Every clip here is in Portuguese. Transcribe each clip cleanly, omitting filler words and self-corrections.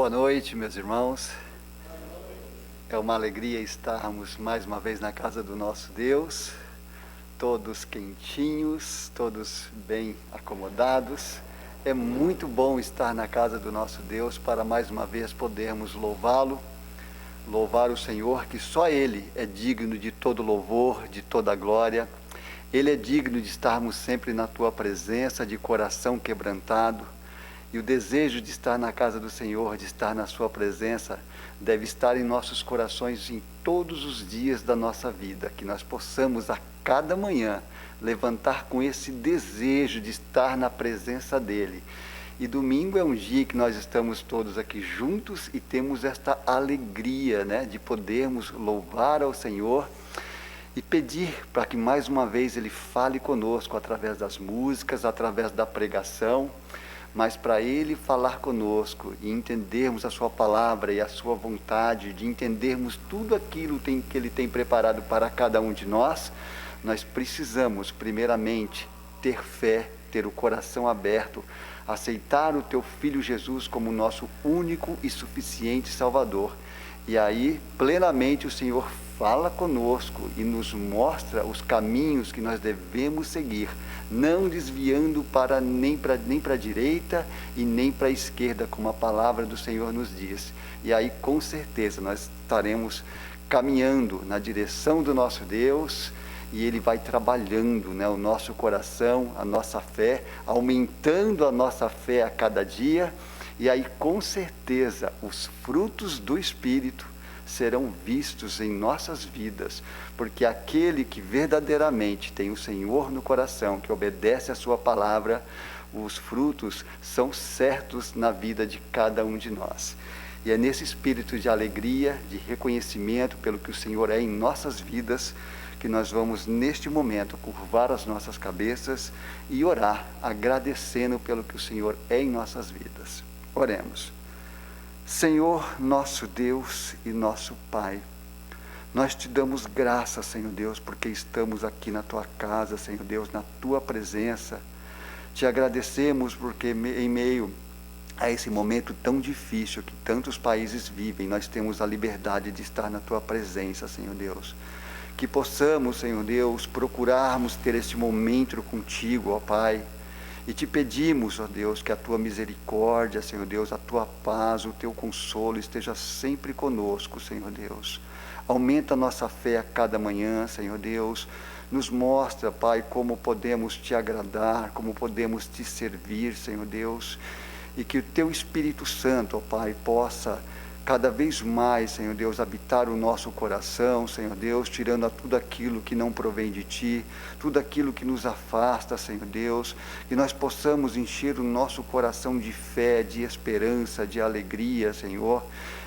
Boa noite, meus irmãos. É uma alegria estarmos mais uma vez na casa do nosso Deus, todos quentinhos, todos bem acomodados. É muito bom estar na casa do nosso Deus para mais uma vez podermos louvá-lo, louvar o Senhor, que só Ele é digno de todo louvor, de toda glória. Ele é digno de estarmos sempre na Tua presença, de coração quebrantado. E o desejo de estar na casa do Senhor, de estar na Sua presença, deve estar em nossos corações em todos os dias da nossa vida, que nós possamos a cada manhã levantar com esse desejo de estar na presença dEle. E domingo é um dia que nós estamos todos aqui juntos e temos esta alegria, de podermos louvar ao Senhor e pedir para que mais uma vez Ele fale conosco através das músicas, através da pregação, mas para Ele falar conosco e entendermos a Sua palavra e a Sua vontade, de entendermos tudo aquilo que Ele tem preparado para cada um de nós, nós precisamos, primeiramente, ter fé, ter o coração aberto, aceitar o Teu Filho Jesus como nosso único e suficiente Salvador. E aí, plenamente, o Senhor fala conosco e nos mostra os caminhos que nós devemos seguir, não desviando nem para a direita e nem para a esquerda, como a palavra do Senhor nos diz. E aí, com certeza, nós estaremos caminhando na direção do nosso Deus e Ele vai trabalhando, o nosso coração, a nossa fé, aumentando a nossa fé a cada dia. E aí, com certeza, os frutos do Espírito serão vistos em nossas vidas, porque aquele que verdadeiramente tem o Senhor no coração, que obedece a Sua palavra, os frutos são certos na vida de cada um de nós. E é nesse espírito de alegria, de reconhecimento pelo que o Senhor é em nossas vidas, que nós vamos neste momento curvar as nossas cabeças e orar, agradecendo pelo que o Senhor é em nossas vidas. Oremos. Senhor, nosso Deus e nosso Pai, nós te damos graça, Senhor Deus, porque estamos aqui na Tua casa, Senhor Deus, na Tua presença. Te agradecemos porque em meio a esse momento tão difícil que tantos países vivem, nós temos a liberdade de estar na Tua presença, Senhor Deus. Que possamos, Senhor Deus, procurarmos ter este momento contigo, ó Pai. E te pedimos, ó Deus, que a Tua misericórdia, Senhor Deus, a Tua paz, o Teu consolo esteja sempre conosco, Senhor Deus. Aumenta a nossa fé a cada manhã, Senhor Deus. Nos mostra, Pai, como podemos Te agradar, como podemos Te servir, Senhor Deus. E que o Teu Espírito Santo, ó Pai, possa cada vez mais, Senhor Deus, habitar o nosso coração, Senhor Deus, tirando tudo aquilo que não provém de Ti, tudo aquilo que nos afasta, Senhor Deus, que nós possamos encher o nosso coração de fé, de esperança, de alegria, Senhor,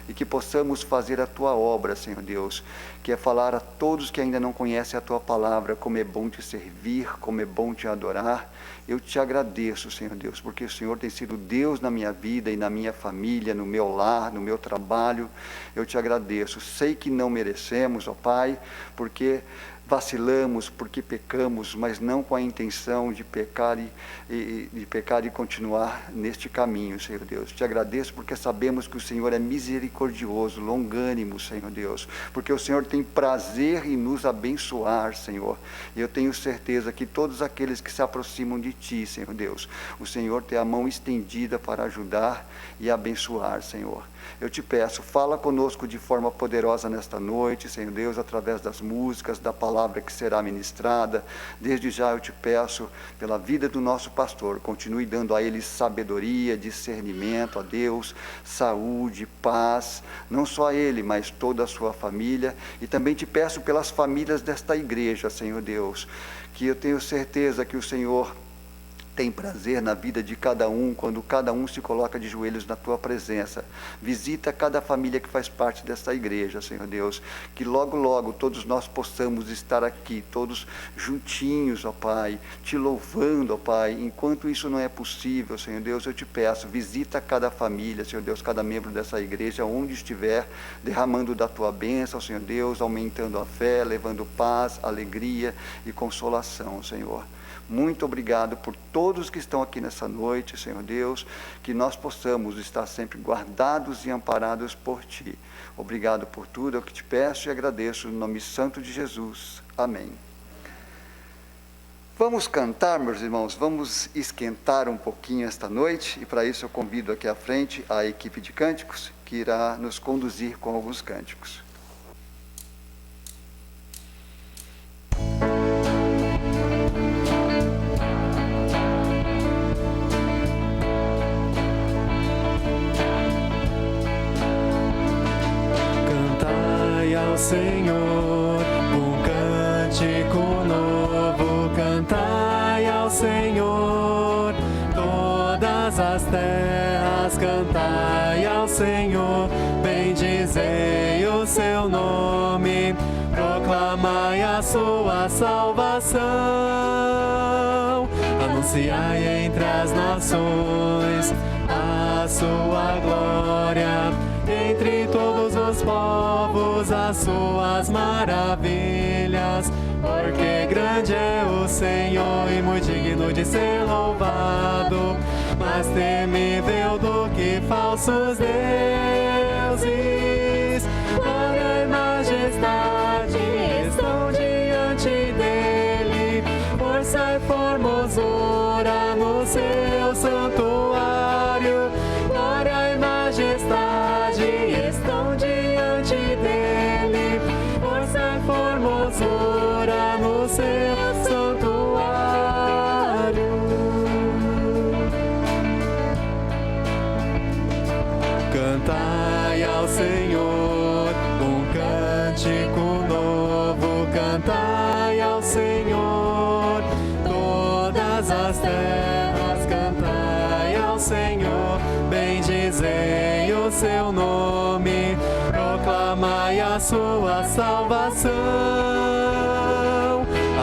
e que possamos fazer a Tua obra, Senhor Deus, que é falar a todos que ainda não conhecem a Tua palavra, como é bom Te servir, como é bom Te adorar. Eu Te agradeço, Senhor Deus, porque o Senhor tem sido Deus na minha vida e na minha família, no meu lar, no meu trabalho. Eu Te agradeço. Sei que não merecemos, ó Pai, porque vacilamos, porque pecamos, mas não com a intenção de pecar e continuar neste caminho, Senhor Deus. Te agradeço porque sabemos que o Senhor é misericordioso, longânimo, Senhor Deus, porque o Senhor tem prazer em nos abençoar, Senhor. E eu tenho certeza que todos aqueles que se aproximam de Ti, Senhor Deus, o Senhor tem a mão estendida para ajudar e abençoar, Senhor. Eu Te peço, fala conosco de forma poderosa nesta noite, Senhor Deus, através das músicas, da palavra que será ministrada. Desde já eu Te peço, pela vida do nosso pastor, continue dando a ele sabedoria, discernimento, a Deus, saúde, paz, não só a ele, mas toda a sua família. E também Te peço pelas famílias desta igreja, Senhor Deus, que eu tenho certeza que o Senhor tem prazer na vida de cada um, quando cada um se coloca de joelhos na Tua presença. Visita cada família que faz parte dessa igreja, Senhor Deus, que logo, logo todos nós possamos estar aqui, todos juntinhos, ó Pai, Te louvando, ó Pai. Enquanto isso não é possível, Senhor Deus, eu Te peço, visita cada família, Senhor Deus, cada membro dessa igreja, onde estiver, derramando da Tua bênção, Senhor Deus, aumentando a fé, levando paz, alegria e consolação, Senhor. Muito obrigado por todos que estão aqui nessa noite, Senhor Deus, que nós possamos estar sempre guardados e amparados por Ti. Obrigado por tudo, é o que te peço e agradeço no nome santo de Jesus. Amém. Vamos cantar, meus irmãos, vamos esquentar um pouquinho esta noite, e para isso eu convido aqui à frente a equipe de cânticos, que irá nos conduzir com alguns cânticos. Cantai ao Senhor um cântico novo, cantai ao Senhor todas as terras, cantai ao Senhor, bendizei o seu nome, proclamai a sua salvação, anunciai entre as nações a sua glória, entre todos os povos as suas maravilhas, porque grande é o Senhor e muito digno de ser louvado, mais temível do que falsos deuses. Glória e majestade estão diante dele, força e formosura no seu santuário. Glória e majestade estão diante dele, força e formosura no seu santuário. Cantai ao Senhor um cântico novo, cantai ao Senhor todas as terras, cantai ao Senhor, bendizei o seu nome, proclamai a sua salvação,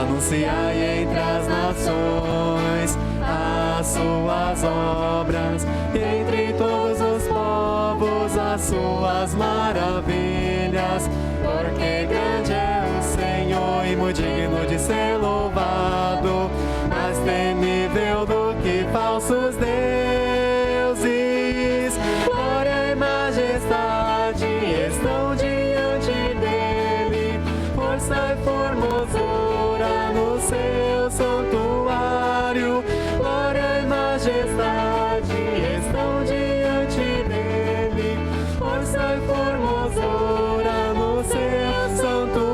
anunciai entre as nações as suas obras, entre todos os povos as suas maravilhas, porque grande é o Senhor e muito digno de ser louvado, mais temível do que falsos deuses. Glória e majestade estão diante dele, força e formosura no seu santuário. Glória e majestade estão diante dele, força e formosura no seu santuário.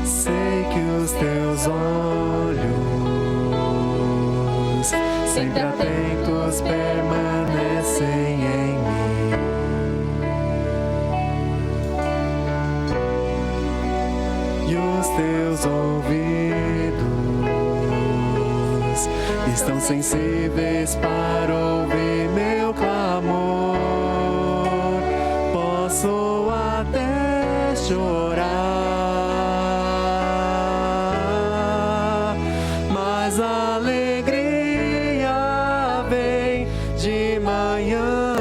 Sei que os teus olhos, sempre atentos, permanecem em mim. E os teus ouvidos estão sensíveis para ouvir meu clamor. Posso até chorar, mas a alegria vem de manhã.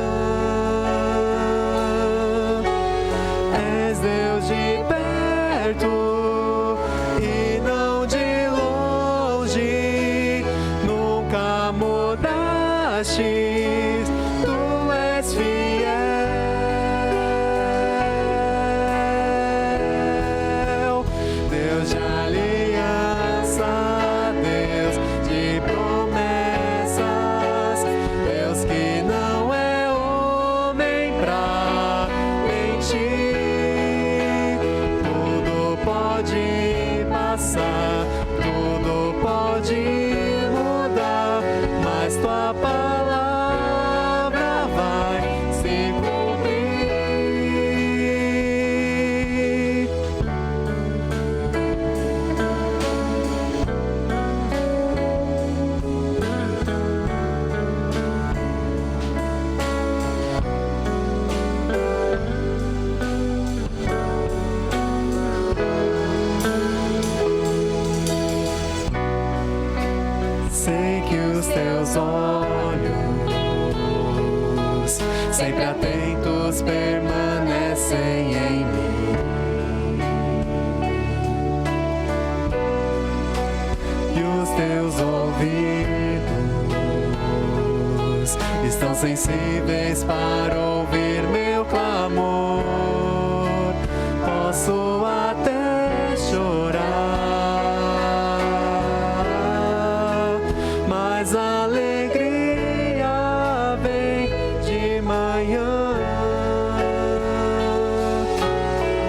És Deus de perto e não de longe, nunca mudaste. sempre atentos permanecem em mim. E os teus ouvidos estão sensíveis para ouvir meu clamor. Posso até chorar, mas a alegria vem de manhã.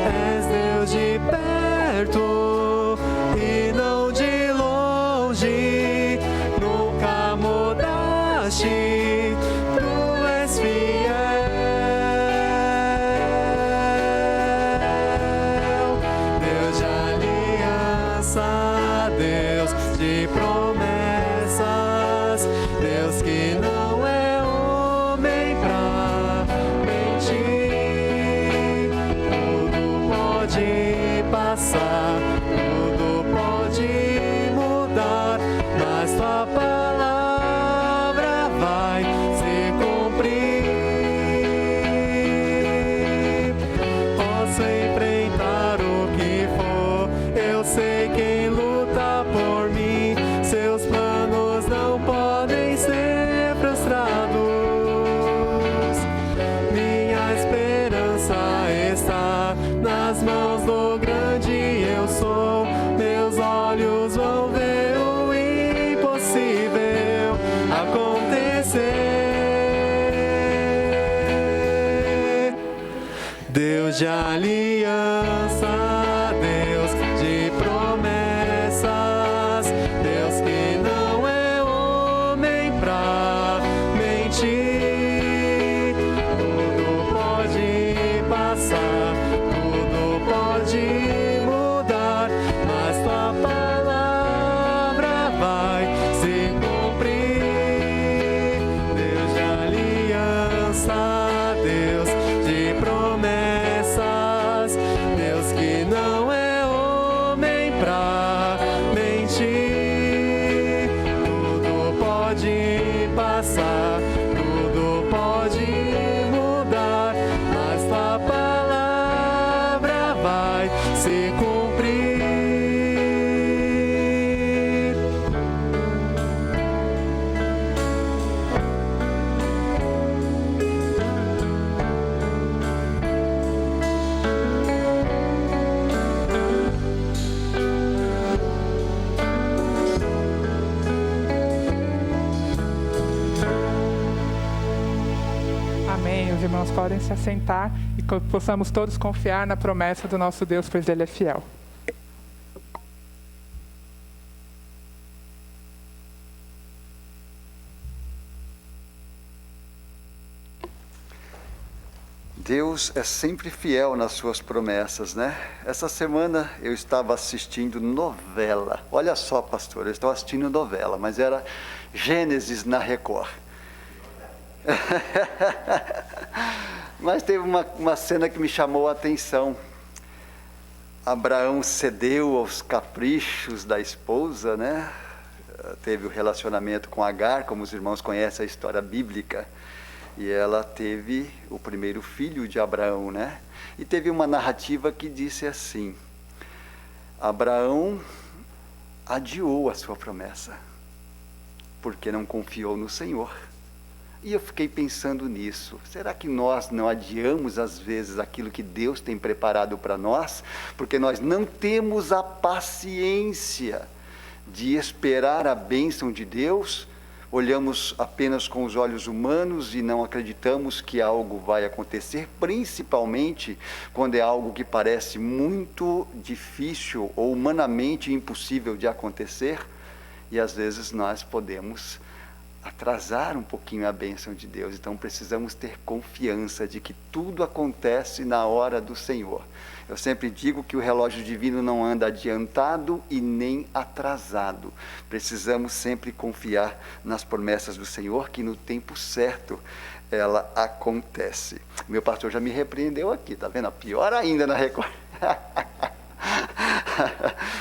És Deus de perto e não de longe, nunca mudaste, tu és fiel. Deus de aliança, Deus de promessas, Deus que não é homem pra mentir. Tudo pode passar, tudo pode mudar, mas tua palavra vai se cumprir. Posso enfrentar o que for, eu sei quem luta por mim. Seus planos não podem ser frustrados. Minha esperança está nas mãos do grande eu sou. Meus olhos vão ver o impossível acontecer. Deus de aliança, Deus de promessas, Deus que não é homem pra mentir. Tudo pode passar, tudo pode mudar, mas tua palavra vai se cumprir. Deus de aliança, Deus de promessas, Deus que não é homem pra mentir. Tudo pode passar, tudo pode mudar, mas tua palavra vai se cumprir. Amém. Os irmãos podem se assentar e que possamos todos confiar na promessa do nosso Deus, pois Ele é fiel. Deus é sempre fiel nas suas promessas, né? Essa semana eu estava assistindo novela. Olha só, pastor, eu estava assistindo novela, mas era Gênesis na Record. Mas teve uma cena que me chamou a atenção. Abraão cedeu aos caprichos da esposa, né? Teve o relacionamento com Agar, como os irmãos conhecem a história bíblica. E ela teve o primeiro filho de Abraão, né? E teve uma narrativa que disse assim: Abraão adiou a sua promessa, porque não confiou no Senhor. E eu fiquei pensando nisso. Será que nós não adiamos às vezes aquilo que Deus tem preparado para nós? Porque nós não temos a paciência de esperar a bênção de Deus. Olhamos apenas com os olhos humanos e não acreditamos que algo vai acontecer, principalmente quando é algo que parece muito difícil ou humanamente impossível de acontecer. E às vezes nós podemos atrasar um pouquinho a bênção de Deus. Então precisamos ter confiança de que tudo acontece na hora do Senhor. Eu sempre digo que o relógio divino não anda adiantado e nem atrasado. Precisamos sempre confiar nas promessas do Senhor, que no tempo certo ela acontece. Meu pastor já me repreendeu aqui, tá vendo? Pior ainda na Record.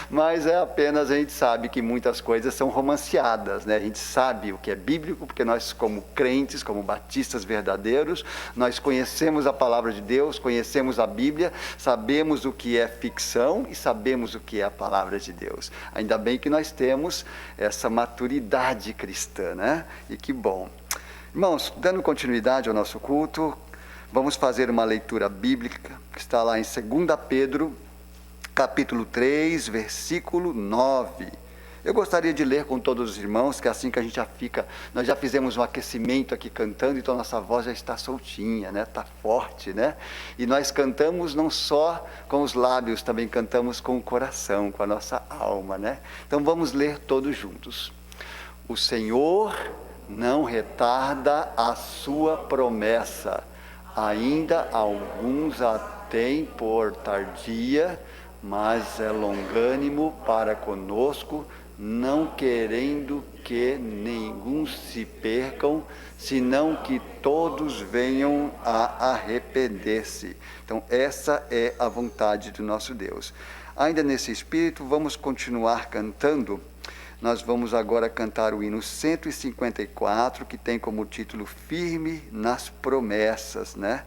mas é apenas, a gente sabe que muitas coisas são romanceadas, né? A gente sabe o que é bíblico, porque nós, como crentes, como batistas verdadeiros, nós conhecemos a palavra de Deus, conhecemos a Bíblia, sabemos o que é ficção e sabemos o que é a palavra de Deus. Ainda bem que nós temos essa maturidade cristã, né? E que bom. Irmãos, dando continuidade ao nosso culto, vamos fazer uma leitura bíblica, que está lá em 2 Pedro, capítulo 3, versículo 9. Eu gostaria de ler com todos os irmãos, que é assim que a gente já fica, nós já fizemos um aquecimento aqui cantando, então nossa voz já está soltinha, né? Está forte, né? E nós cantamos não só com os lábios, também cantamos com o coração, com a nossa alma, né? Então vamos ler todos juntos. O Senhor não retarda a sua promessa, ainda alguns a têm por tardia, mas é longânimo para conosco, não querendo que nenhum se percam, senão que todos venham a arrepender-se. Então essa é a vontade do nosso Deus. Ainda nesse espírito, vamos continuar cantando. Nós vamos agora cantar o hino 154, que tem como título Firme nas Promessas, né?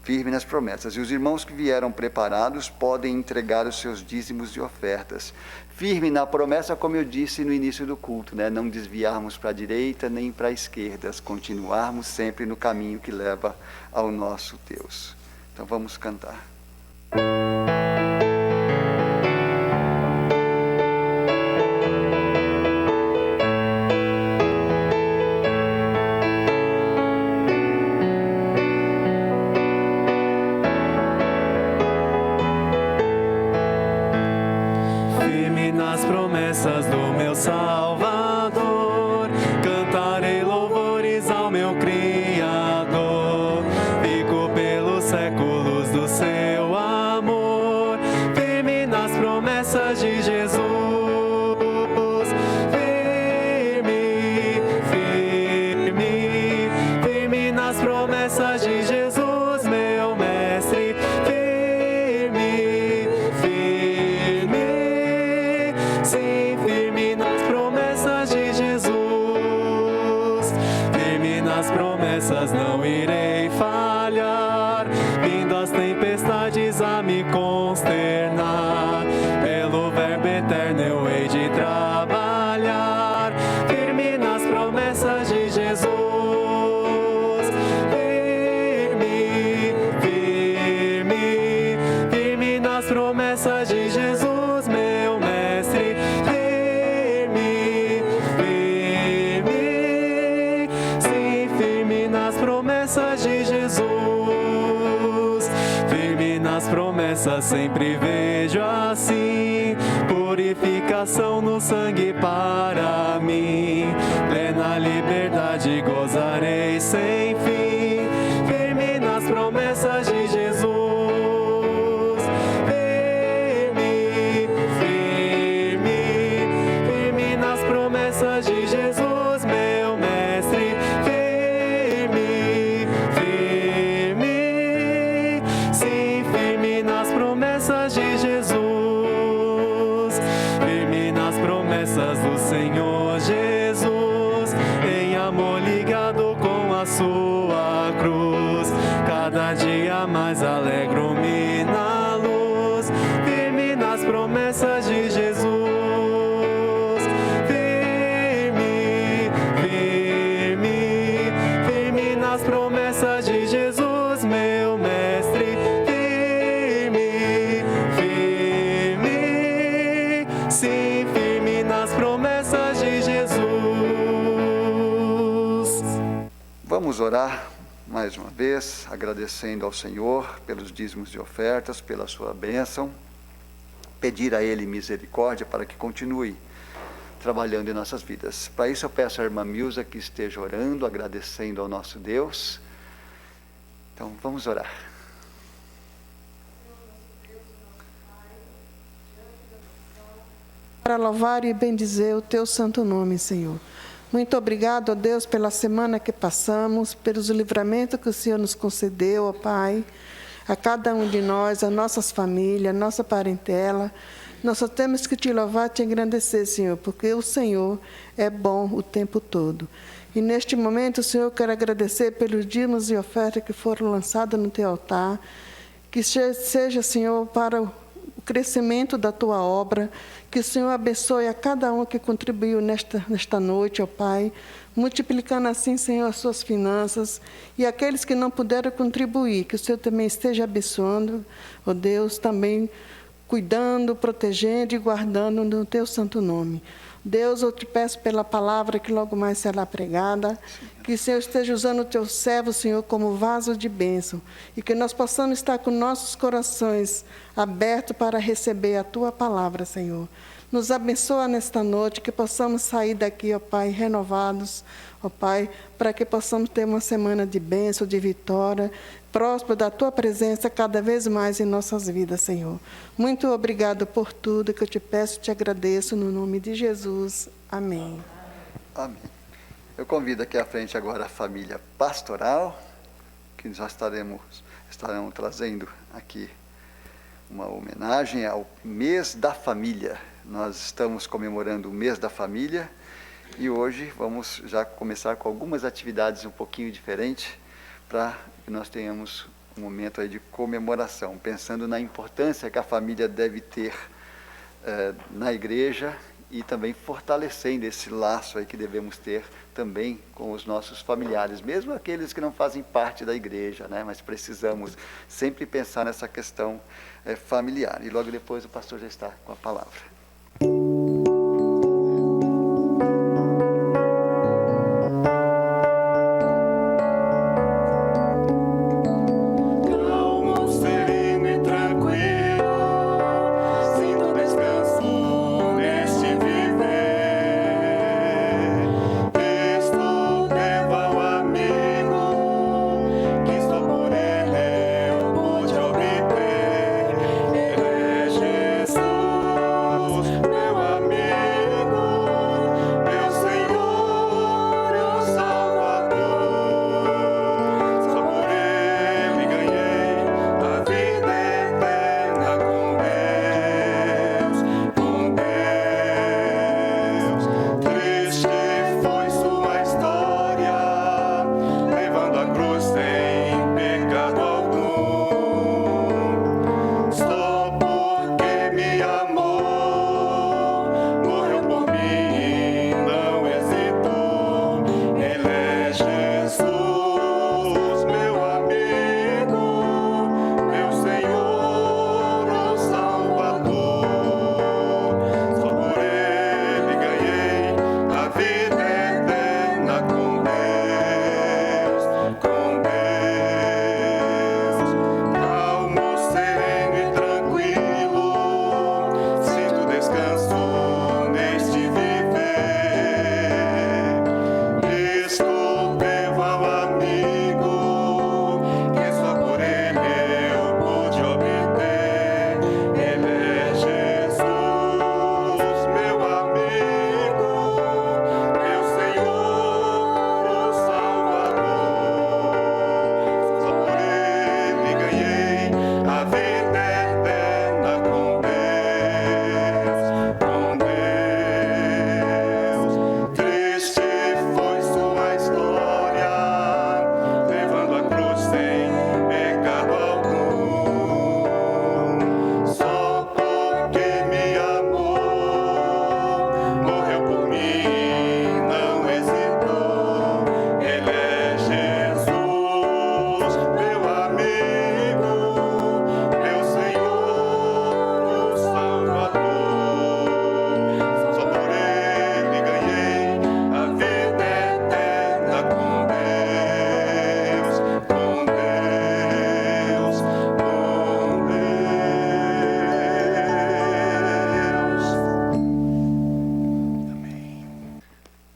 Firme nas promessas. E os irmãos que vieram preparados podem entregar os seus dízimos e ofertas. Firme na promessa, como eu disse no início do culto, né? Não desviarmos para a direita nem para a esquerda, continuarmos sempre no caminho que leva ao nosso Deus. Então vamos cantar. Do meu Salvador, cantarei louvores ao meu Criador, fico pelos séculos do seu amor, firme nas promessas de Jesus, firme, firme, firme nas promessas de Jesus, meu mestre, firme, firme, sim. Não irei falhar, vindo as tempestades a me consternar, pelo verbo eterno eu hei de trabalhar, firme nas promessas de Jesus, firme, firme, firme nas promessas de Jesus, meu mestre, firme, firme, sim, firme nas promessas de Jesus, firme nas promessas sempre vejo assim, purificação no sangue para mim, plena liberdade gozarei sem fim, firme nas promessas de Jesus, firme, firme, firme nas promessas de Jesus, meu mestre, firme, firme, sim, firme nas promessas de Jesus, firme nas promessas do Senhor Jesus, em amor ligado com a sua cruz, cada dia mais alegro-me na luz, firme nas promessas de Jesus, firme, firme, firme nas promessas de Jesus, meu mestre, firme, firme, sim, firme nas promessas de Jesus. Vamos orar mais uma vez, agradecendo ao Senhor pelos dízimos e ofertas, pela sua bênção, pedir a Ele misericórdia para que continue trabalhando em nossas vidas. Para isso eu peço à irmã Milza que esteja orando, agradecendo ao nosso Deus. Então vamos orar. Para louvar e bendizer o teu santo nome, Senhor. Muito obrigado, ó Deus, pela semana que passamos, pelos livramentos que o Senhor nos concedeu, ó Pai, a cada um de nós, a nossas famílias, a nossa parentela. Nós só temos que te louvar e te agradecer, Senhor, porque o Senhor é bom o tempo todo. E neste momento, Senhor, eu quero agradecer pelos dízimos e ofertas que foram lançados no teu altar, que seja, Senhor, para o crescimento da tua obra, que o Senhor abençoe a cada um que contribuiu nesta noite, ó Pai, multiplicando assim, Senhor, as suas finanças, e aqueles que não puderam contribuir, que o Senhor também esteja abençoando, ó Deus, também cuidando, protegendo e guardando no teu santo nome. Deus, eu te peço pela palavra que logo mais será pregada, que o Senhor esteja usando o teu servo, Senhor, como vaso de bênção, e que nós possamos estar com nossos corações abertos para receber a tua palavra, Senhor. Nos abençoa nesta noite, que possamos sair daqui, ó Pai, renovados, ó Pai, para que possamos ter uma semana de bênção, de vitória, próspero da tua presença cada vez mais em nossas vidas, Senhor. Muito obrigado por tudo que eu te peço e te agradeço no nome de Jesus. Amém. Amém. Eu convido aqui à frente agora a família pastoral, que nós estarão trazendo aqui uma homenagem ao mês da família. Nós estamos comemorando o mês da família e hoje vamos já começar com algumas atividades um pouquinho diferentes para que nós tenhamos um momento aí de comemoração, pensando na importância que a família deve ter na igreja e também fortalecendo esse laço aí que devemos ter também com os nossos familiares, mesmo aqueles que não fazem parte da igreja, né? Mas precisamos sempre pensar nessa questão familiar. E logo depois o pastor já está com a palavra.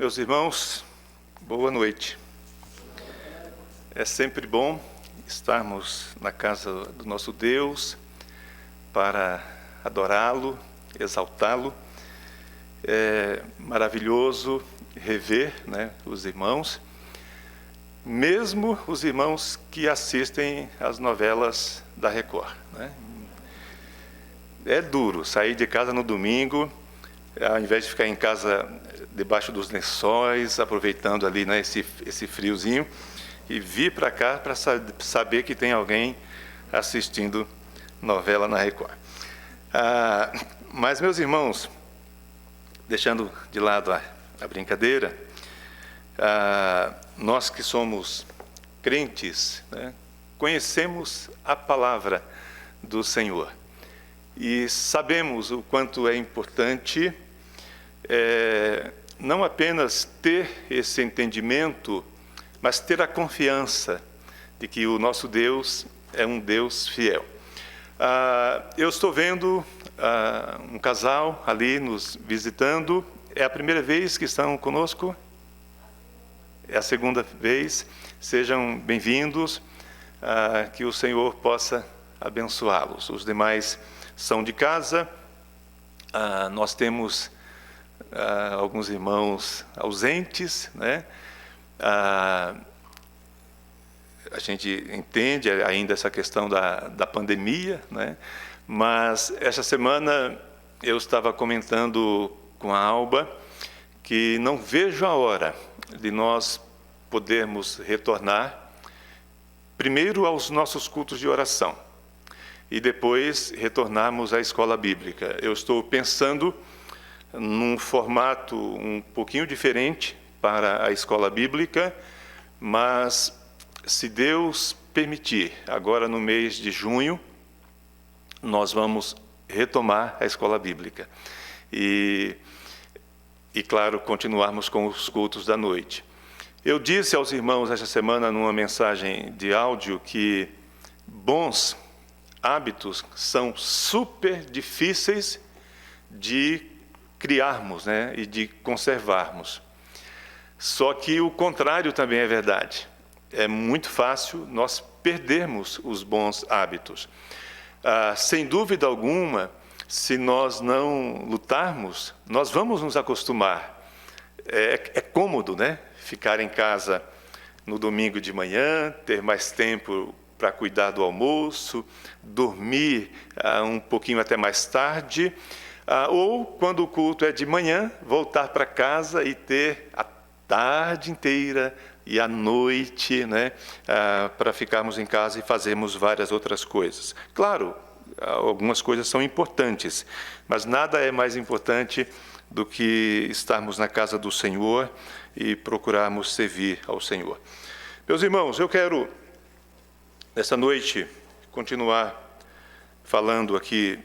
Meus irmãos, boa noite. É sempre bom estarmos na casa do nosso Deus para adorá-lo, exaltá-lo. É maravilhoso rever, né, os irmãos, mesmo os irmãos que assistem às novelas da Record, né? É duro sair de casa no domingo, ao invés de ficar em casa debaixo dos lençóis, aproveitando ali, né, esse friozinho, e vir para cá para saber que tem alguém assistindo novela na Record. Mas, meus irmãos, deixando de lado a brincadeira, nós que somos crentes, né, conhecemos a palavra do Senhor e sabemos o quanto é importante não apenas ter esse entendimento, mas ter a confiança de que o nosso Deus é um Deus fiel. Eu estou vendo um casal ali nos visitando. É a primeira vez que estão conosco? É a segunda vez. Sejam bem-vindos, que o Senhor possa abençoá-los. Os demais são de casa. Nós temos alguns irmãos ausentes, né? A gente entende ainda essa questão da pandemia, né? Mas essa semana eu estava comentando com a Alba que não vejo a hora de nós podermos retornar primeiro aos nossos cultos de oração e depois retornarmos à escola bíblica. Eu estou pensando num formato um pouquinho diferente para a escola bíblica, mas se Deus permitir, agora no mês de junho, nós vamos retomar a escola bíblica. E claro, continuarmos com os cultos da noite. Eu disse aos irmãos esta semana, numa mensagem de áudio, que bons hábitos são super difíceis de criarmos, né, e de conservarmos. Só que o contrário também é verdade. É muito fácil nós perdermos os bons hábitos. Sem dúvida alguma, se nós não lutarmos, nós vamos nos acostumar. É cômodo, né? Ficar em casa no domingo de manhã, ter mais tempo para cuidar do almoço, dormir um pouquinho até mais tarde, ou, quando o culto é de manhã, voltar para casa e ter a tarde inteira e a noite, né, para ficarmos em casa e fazermos várias outras coisas. Claro, algumas coisas são importantes, mas nada é mais importante do que estarmos na casa do Senhor e procurarmos servir ao Senhor. Meus irmãos, eu quero, nessa noite, continuar falando aqui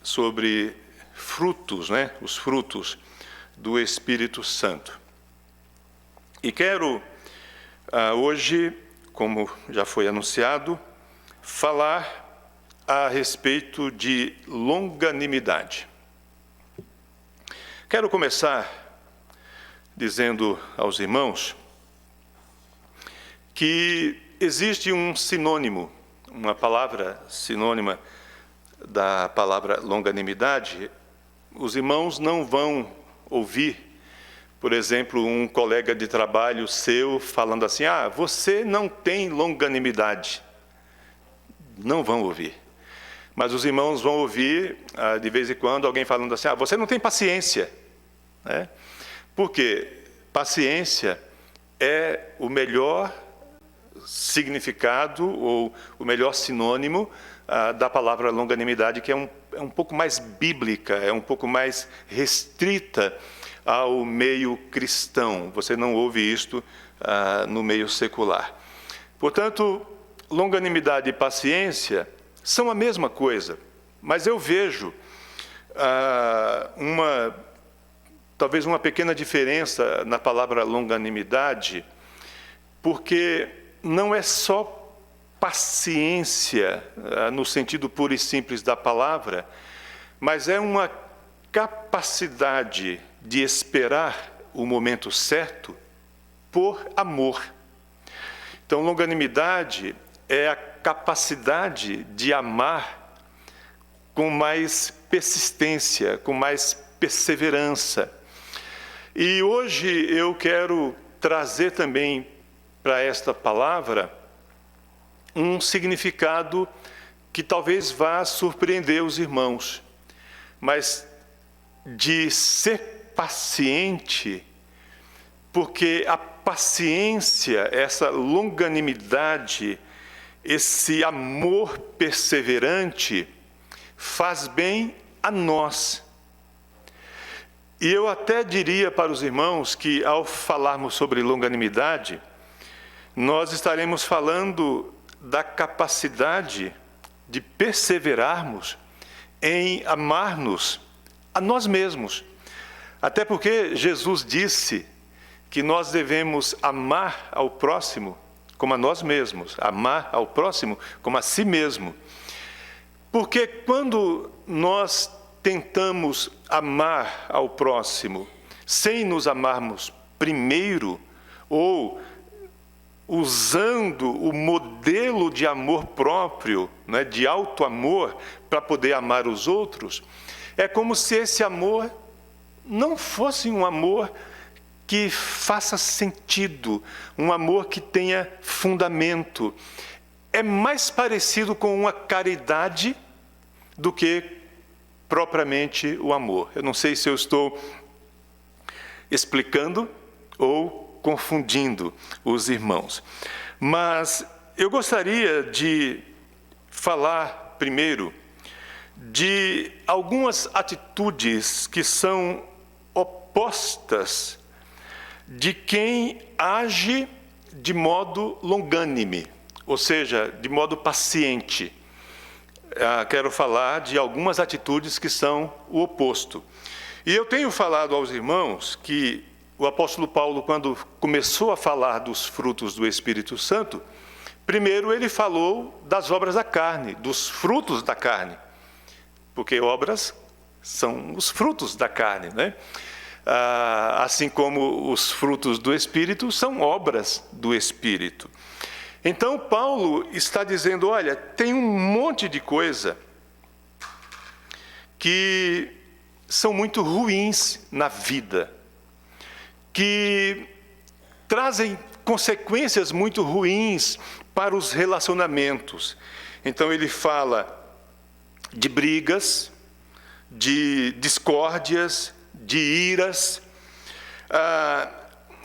sobre frutos, né? Os frutos do Espírito Santo. E quero, hoje, como já foi anunciado, falar a respeito de longanimidade. Quero começar dizendo aos irmãos que existe um sinônimo, uma palavra sinônima da palavra longanimidade. Os irmãos não vão ouvir, por exemplo, um colega de trabalho seu falando assim: você não tem longanimidade. Não vão ouvir. Mas os irmãos vão ouvir, de vez em quando, alguém falando assim: você não tem paciência. Né? Porque paciência é o melhor significado ou o melhor sinônimo da palavra longanimidade, que é um pouco mais bíblica, é um pouco mais restrita ao meio cristão. Você não ouve isto no meio secular. Portanto, longanimidade e paciência são a mesma coisa, mas eu vejo talvez uma pequena diferença na palavra longanimidade, porque não é só paciência no sentido puro e simples da palavra, mas é uma capacidade de esperar o momento certo por amor. Então, longanimidade é a capacidade de amar com mais persistência, com mais perseverança. E hoje eu quero trazer também para esta palavra um significado que talvez vá surpreender os irmãos, mas de ser paciente, porque a paciência, essa longanimidade, esse amor perseverante, faz bem a nós. E eu até diria para os irmãos que, ao falarmos sobre longanimidade, nós estaremos falando da capacidade de perseverarmos em amar-nos a nós mesmos. Até porque Jesus disse que nós devemos amar ao próximo como a nós mesmos, amar ao próximo como a si mesmo. Porque quando nós tentamos amar ao próximo sem nos amarmos primeiro, ou usando o modelo de amor próprio, né, de auto-amor, para poder amar os outros, é como se esse amor não fosse um amor que faça sentido, um amor que tenha fundamento. É mais parecido com uma caridade do que propriamente o amor. Eu não sei se eu estou explicando ou confundindo os irmãos. Mas eu gostaria de falar primeiro de algumas atitudes que são opostas de quem age de modo longânime, ou seja, de modo paciente. Quero falar de algumas atitudes que são o oposto. E eu tenho falado aos irmãos que o apóstolo Paulo, quando começou a falar dos frutos do Espírito Santo, primeiro ele falou das obras da carne, dos frutos da carne, porque obras são os frutos da carne, né? Assim como os frutos do Espírito são obras do Espírito. Então Paulo está dizendo, olha, tem um monte de coisa que são muito ruins na vida, que trazem consequências muito ruins para os relacionamentos. Então ele fala de brigas, de discórdias, de iras.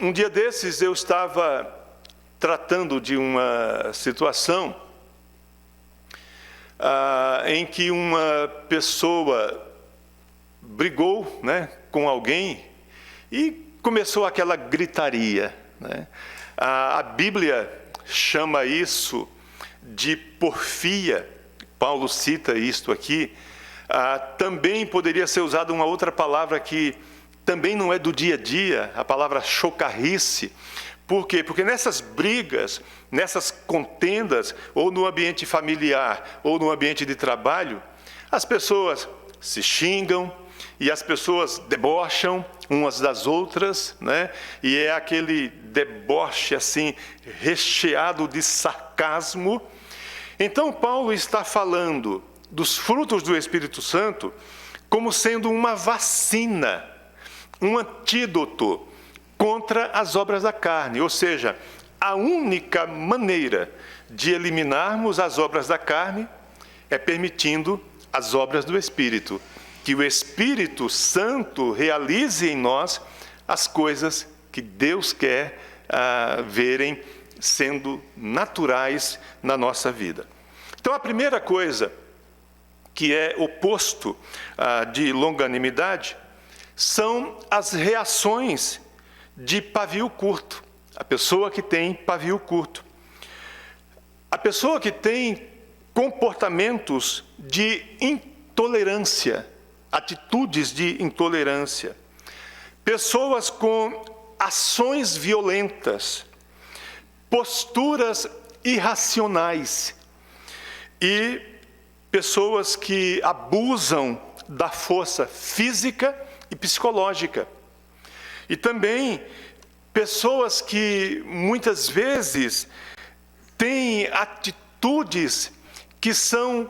Um dia desses eu estava tratando de uma situação em que uma pessoa brigou, né, com alguém e começou aquela gritaria, né? A Bíblia chama isso de porfia. Paulo cita isto aqui. Também poderia ser usada uma outra palavra que também não é do dia a dia, a palavra chocarrice. Por quê? Porque nessas brigas, nessas contendas, ou no ambiente familiar, ou no ambiente de trabalho, as pessoas se xingam e as pessoas debocham umas das outras, né? E é aquele deboche assim, recheado de sarcasmo. Então Paulo está falando dos frutos do Espírito Santo como sendo uma vacina, um antídoto contra as obras da carne. Ou seja, a única maneira de eliminarmos as obras da carne é permitindo as obras do Espírito. Que o Espírito Santo realize em nós as coisas que Deus quer verem sendo naturais na nossa vida. Então, a primeira coisa que é oposto de longanimidade são as reações de pavio curto. A pessoa que tem pavio curto. A pessoa que tem comportamentos de intolerância, atitudes de intolerância. Pessoas com ações violentas, posturas irracionais e pessoas que abusam da força física e psicológica. E também pessoas que muitas vezes têm atitudes que são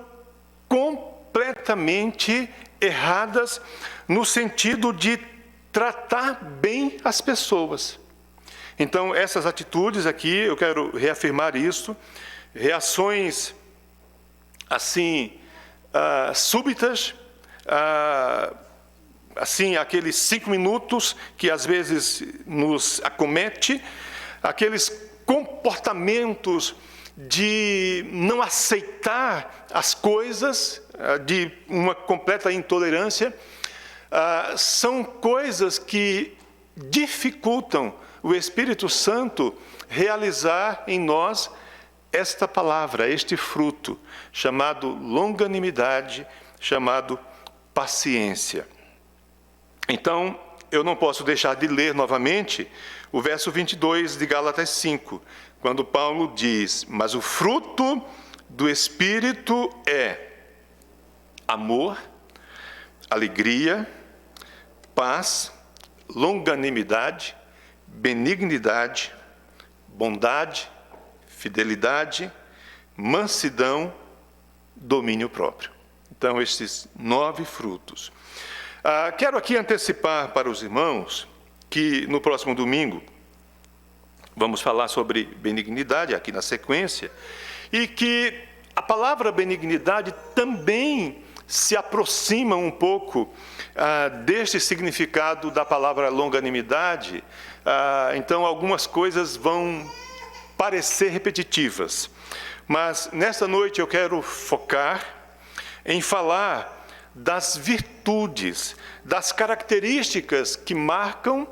completamente erradas no sentido de tratar bem as pessoas. Então, essas atitudes aqui, eu quero reafirmar isso, reações assim, súbitas, assim, aqueles 5 minutos que às vezes nos acomete, aqueles comportamentos de não aceitar as coisas, de uma completa intolerância, são coisas que dificultam o Espírito Santo realizar em nós esta palavra, este fruto, chamado longanimidade, chamado paciência. Então, eu não posso deixar de ler novamente o verso 22 de Gálatas 5, quando Paulo diz: mas o fruto do Espírito é amor, alegria, paz, longanimidade, benignidade, bondade, fidelidade, mansidão, domínio próprio. Então, estes 9 frutos. Quero aqui antecipar para os irmãos que no próximo domingo vamos falar sobre benignidade, aqui na sequência, e que a palavra benignidade também se aproxima um pouco deste significado da palavra longanimidade. Então, algumas coisas vão parecer repetitivas, mas nesta noite eu quero focar em falar das virtudes, das características que marcam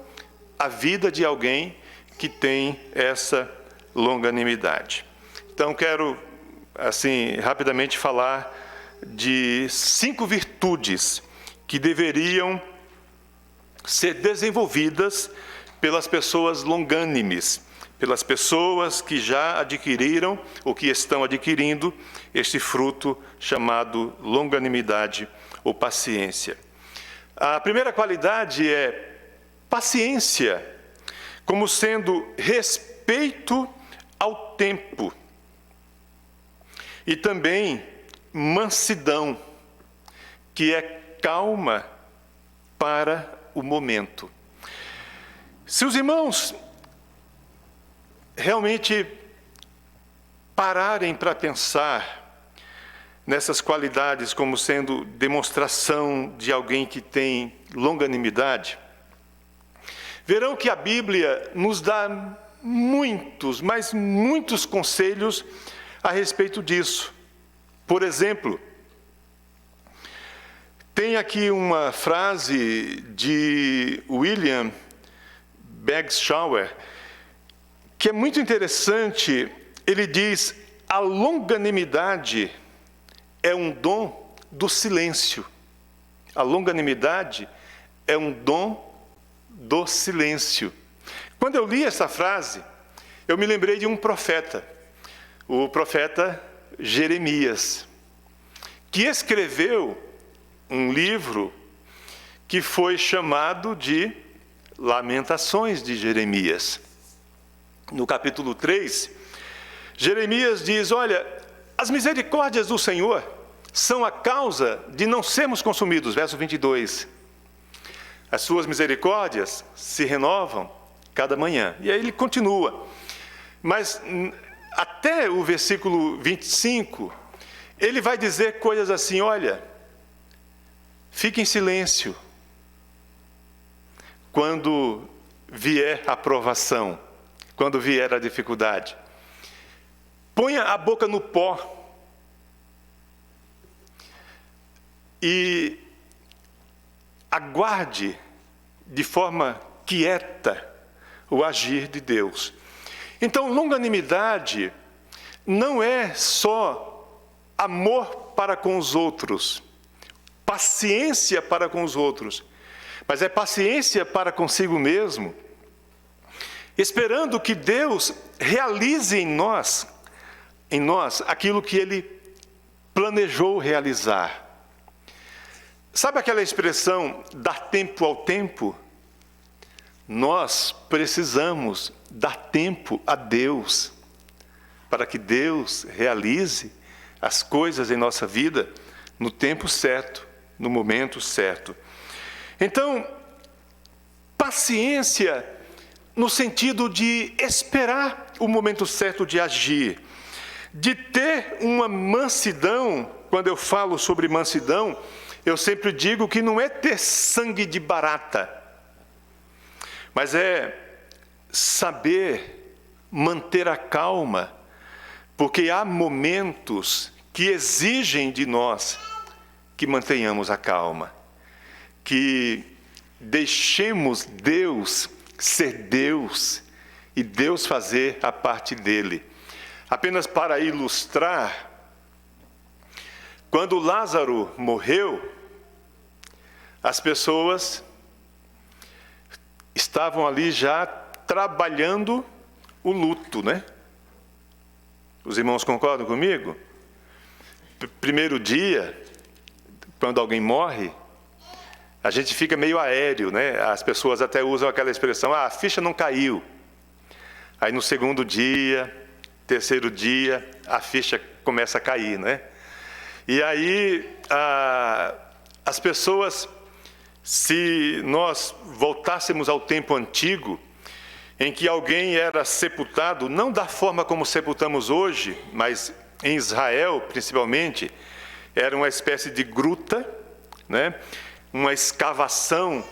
a vida de alguém que tem essa longanimidade. Então, quero, assim, rapidamente falar de 5 virtudes que deveriam ser desenvolvidas pelas pessoas longânimes, pelas pessoas que já adquiriram ou que estão adquirindo este fruto chamado longanimidade ou paciência. A primeira qualidade é paciência, como sendo respeito ao tempo, e também mansidão, que é calma para o momento. Se os irmãos realmente pararem para pensar nessas qualidades como sendo demonstração de alguém que tem longanimidade, verão que a Bíblia nos dá muitos, mas muitos conselhos a respeito disso. Por exemplo, tem aqui uma frase de William Bagshauer que é muito interessante. Ele diz: a longanimidade é um dom do silêncio. A longanimidade é um dom do silêncio. Quando eu li essa frase, eu me lembrei de um profeta, o profeta Jeremias, que escreveu um livro que foi chamado de Lamentações de Jeremias. No capítulo 3, Jeremias diz: olha, as misericórdias do Senhor são a causa de não sermos consumidos. Verso 22. As suas misericórdias se renovam cada manhã. E aí ele continua. Mas até o versículo 25, ele vai dizer coisas assim: olha, fique em silêncio quando vier a provação, quando vier a dificuldade. Ponha a boca no pó e aguarde de forma quieta o agir de Deus. Então, longanimidade não é só amor para com os outros, paciência para com os outros, mas é paciência para consigo mesmo, esperando que Deus realize em nós aquilo que Ele planejou realizar. Sabe aquela expressão, dar tempo ao tempo? Nós precisamos dar tempo a Deus, para que Deus realize as coisas em nossa vida no tempo certo, no momento certo. Então, paciência no sentido de esperar o momento certo de agir, de ter uma mansidão. Quando eu falo sobre mansidão, eu sempre digo que não é ter sangue de barata, mas é saber manter a calma, porque há momentos que exigem de nós que mantenhamos a calma, que deixemos Deus ser Deus e Deus fazer a parte dele. Apenas para ilustrar, quando Lázaro morreu, as pessoas estavam ali já trabalhando o luto, né? Os irmãos concordam comigo? Primeiro dia, quando alguém morre, a gente fica meio aéreo, né? As pessoas até usam aquela expressão, a ficha não caiu. Aí no segundo dia, terceiro dia, a ficha começa a cair, né? E aí, as pessoas, se nós voltássemos ao tempo antigo, em que alguém era sepultado, não da forma como sepultamos hoje, mas em Israel, principalmente, era uma espécie de gruta, né? Uma escavação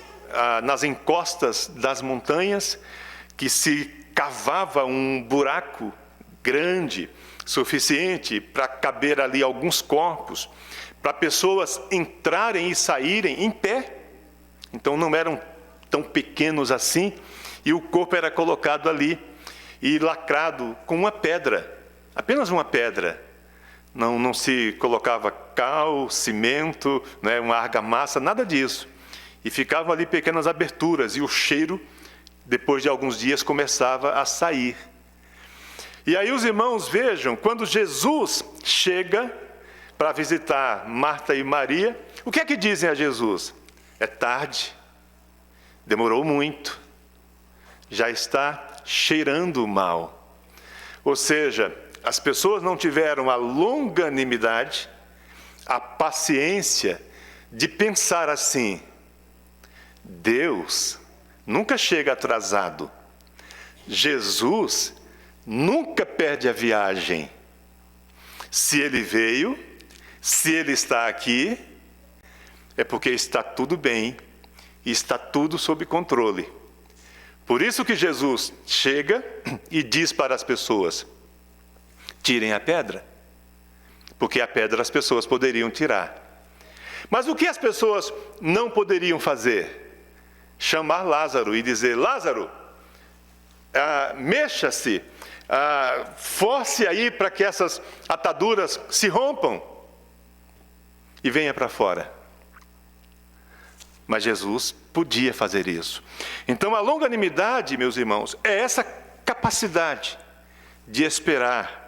nas encostas das montanhas, que se cavava um buraco grande, suficiente para caber ali alguns corpos, para pessoas entrarem e saírem em pé. Então não eram tão pequenos assim, e o corpo era colocado ali e lacrado com uma pedra, apenas uma pedra. Não se colocava cal, cimento, né, uma argamassa, nada disso. E ficavam ali pequenas aberturas, e o cheiro, depois de alguns dias, começava a sair. E aí os irmãos vejam, quando Jesus chega para visitar Marta e Maria, o que é que dizem a Jesus? É tarde, demorou muito, já está cheirando mal. Ou seja, as pessoas não tiveram a longanimidade, a paciência de pensar assim: Deus nunca chega atrasado, Jesus nunca perde a viagem. Se ele veio, se ele está aqui, é porque está tudo bem e está tudo sob controle. Por isso que Jesus chega e diz para as pessoas: tirem a pedra, porque a pedra as pessoas poderiam tirar. Mas o que as pessoas não poderiam fazer? Chamar Lázaro e dizer: Lázaro, mexa-se, force aí para que essas ataduras se rompam e venha para fora. Mas Jesus podia fazer isso. Então a longanimidade, meus irmãos, é essa capacidade de esperar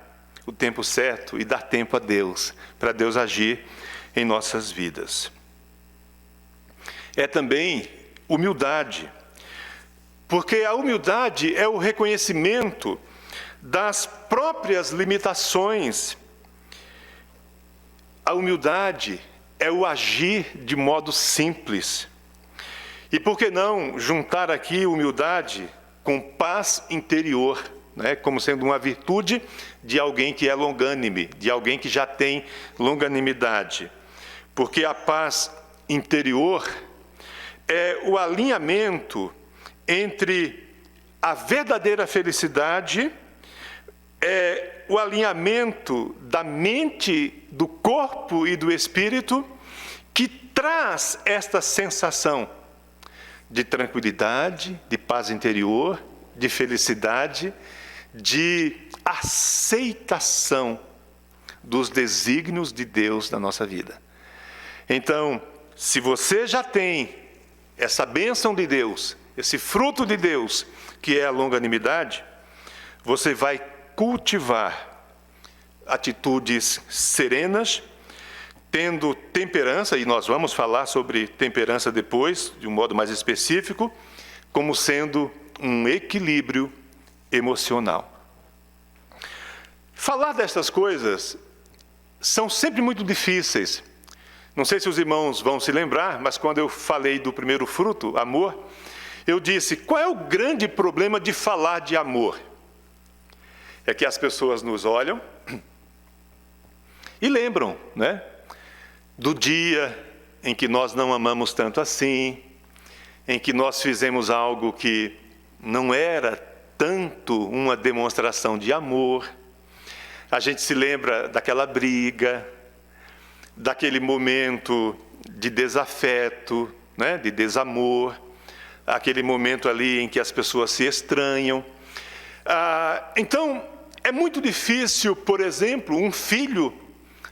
o tempo certo e dar tempo a Deus, para Deus agir em nossas vidas. É também humildade, porque a humildade é o reconhecimento das próprias limitações. A humildade é o agir de modo simples. E por que não juntar aqui humildade com paz interior, né? Como sendo uma virtude de alguém que é longânime, de alguém que já tem longanimidade. Porque a paz interior é o alinhamento entre a verdadeira felicidade, é o alinhamento da mente, do corpo e do espírito, que traz esta sensação de tranquilidade, de paz interior, de felicidade, de aceitação dos desígnios de Deus na nossa vida. Então, se você já tem essa bênção de Deus, esse fruto de Deus, que é a longanimidade, você vai cultivar atitudes serenas, tendo temperança, e nós vamos falar sobre temperança depois, de um modo mais específico, como sendo um equilíbrio emocional. Falar destas coisas são sempre muito difíceis. Não sei se os irmãos vão se lembrar, mas quando eu falei do primeiro fruto, amor, eu disse: qual é o grande problema de falar de amor? É que as pessoas nos olham e lembram, né, do dia em que nós não amamos tanto assim, em que nós fizemos algo que não era tanto uma demonstração de amor. A gente se lembra daquela briga, daquele momento de desafeto, né, de desamor, aquele momento ali em que as pessoas se estranham. Então, é muito difícil, por exemplo, um filho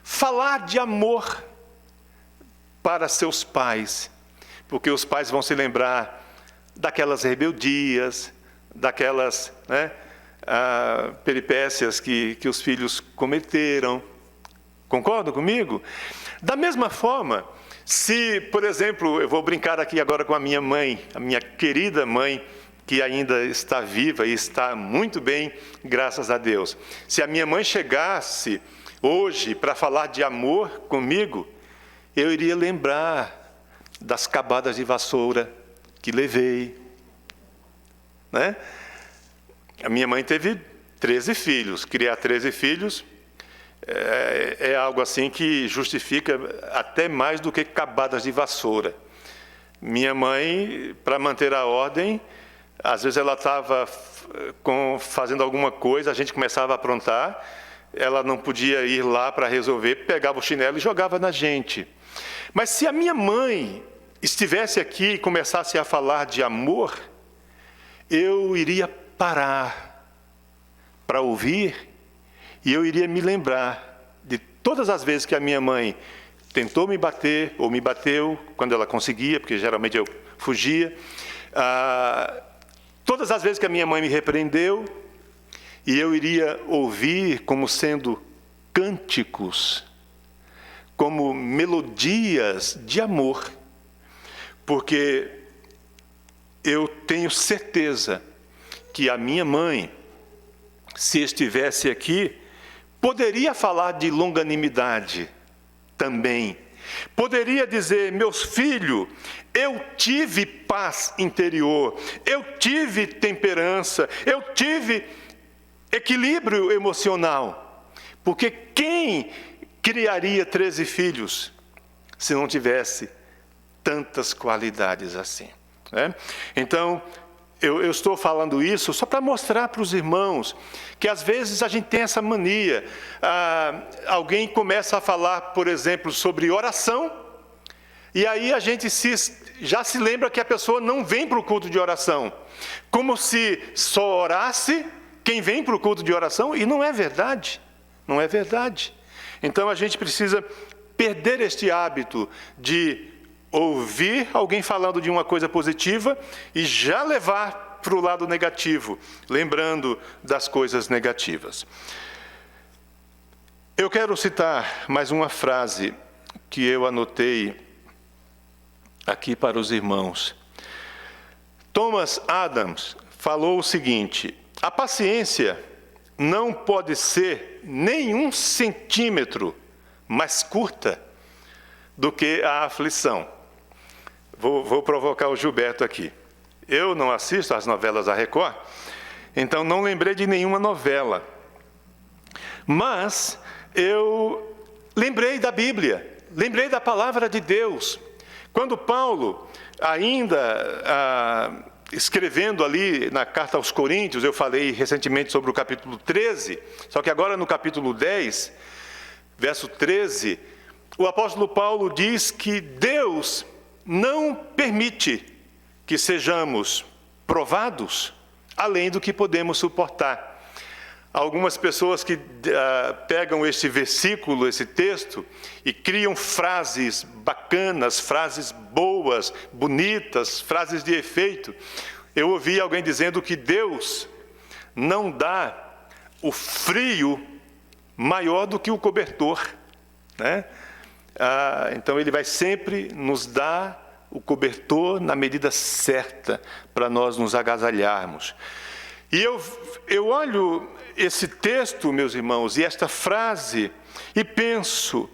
falar de amor para seus pais, porque os pais vão se lembrar daquelas rebeldias, daquelas, né, peripécias que os filhos cometeram. Concordam comigo? Da mesma forma, se, por exemplo, eu vou brincar aqui agora com a minha mãe, a minha querida mãe, que ainda está viva e está muito bem, graças a Deus. Se a minha mãe chegasse hoje para falar de amor comigo, eu iria lembrar das cabadas de vassoura que levei, né? A minha mãe teve 13 filhos. Criar 13 filhos é algo assim que justifica até mais do que cabadas de vassoura. Minha mãe, para manter a ordem, às vezes ela estava fazendo alguma coisa, a gente começava a aprontar, ela não podia ir lá para resolver, pegava o chinelo e jogava na gente. Mas se a minha mãe estivesse aqui e começasse a falar de amor, eu iria parar para ouvir e eu iria me lembrar de todas as vezes que a minha mãe tentou me bater ou me bateu, quando ela conseguia, porque geralmente eu fugia. Todas as vezes que a minha mãe me repreendeu, e eu iria ouvir como sendo cânticos, como melodias de amor, porque eu tenho certeza que a minha mãe, se estivesse aqui, poderia falar de longanimidade também. Poderia dizer: meus filhos, eu tive paz interior, eu tive temperança, eu tive equilíbrio emocional. Porque quem criaria 13 filhos se não tivesse tantas qualidades assim, né? Então, eu estou falando isso só para mostrar para os irmãos que às vezes a gente tem essa mania. Alguém começa a falar, por exemplo, sobre oração, e aí a gente já se lembra que a pessoa não vem para o culto de oração, como se só orasse quem vem para o culto de oração, e não é verdade, não é verdade. Então a gente precisa perder este hábito de ouvir alguém falando de uma coisa positiva e já levar para o lado negativo, lembrando das coisas negativas. Eu quero citar mais uma frase que eu anotei aqui para os irmãos. Thomas Adams falou o seguinte: a paciência não pode ser nem 1 centímetro mais curta do que a aflição. Vou provocar o Gilberto aqui. Eu não assisto às novelas da Record, então não lembrei de nenhuma novela. Mas eu lembrei da Bíblia, lembrei da palavra de Deus. Quando Paulo, ainda escrevendo ali na carta aos Coríntios, eu falei recentemente sobre o capítulo 13, só que agora no capítulo 10, verso 13, o apóstolo Paulo diz que Deus não permite que sejamos provados além do que podemos suportar. Algumas pessoas que pegam este versículo, esse texto, e criam frases bacanas, frases boas, bonitas, frases de efeito. Eu ouvi alguém dizendo que Deus não dá o frio maior do que o cobertor, né? Então Ele vai sempre nos dar o cobertor na medida certa para nós nos agasalharmos. E eu olho esse texto, meus irmãos, e esta frase, e penso: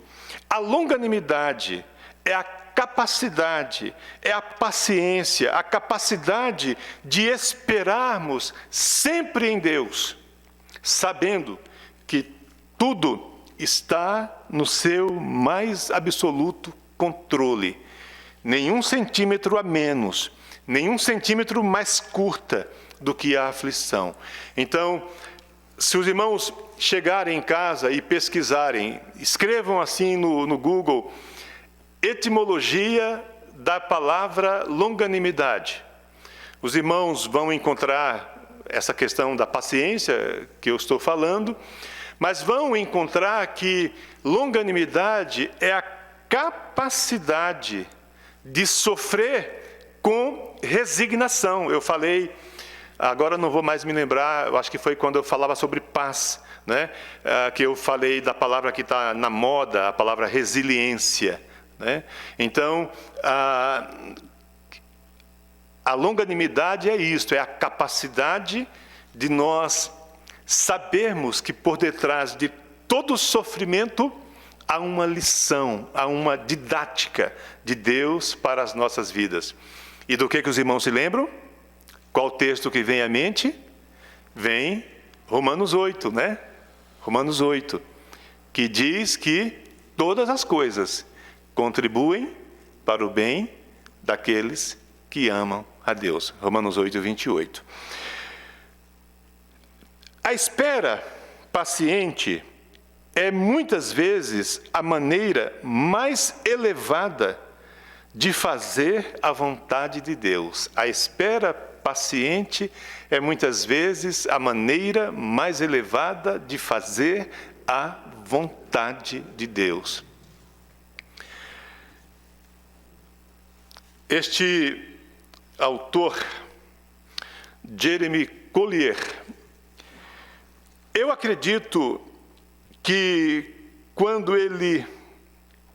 a longanimidade é a capacidade, é a paciência, a capacidade de esperarmos sempre em Deus, sabendo que tudo está no seu mais absoluto controle. Nenhum centímetro a menos, nenhum centímetro mais curta do que a aflição. Então, se os irmãos chegarem em casa e pesquisarem, escrevam assim no Google, etimologia da palavra longanimidade. Os irmãos vão encontrar essa questão da paciência que eu estou falando, mas vão encontrar que longanimidade é a capacidade de sofrer com resignação. Eu falei, agora não vou mais me lembrar, eu acho que foi quando eu falava sobre paz, né? Que eu falei da palavra que está na moda, a palavra resiliência, né? Então, a longanimidade é isto, é a capacidade de nós sabermos que por detrás de todo sofrimento há uma lição, há uma didática de Deus para as nossas vidas. E do que os irmãos se lembram? Qual texto que vem à mente? Vem Romanos 8, né? Romanos 8, que diz que todas as coisas contribuem para o bem daqueles que amam a Deus. Romanos 8, 28. A espera paciente é muitas vezes a maneira mais elevada de fazer a vontade de Deus. A espera paciente é muitas vezes a maneira mais elevada de fazer a vontade de Deus. Este autor, Jeremy Collier, eu acredito que quando ele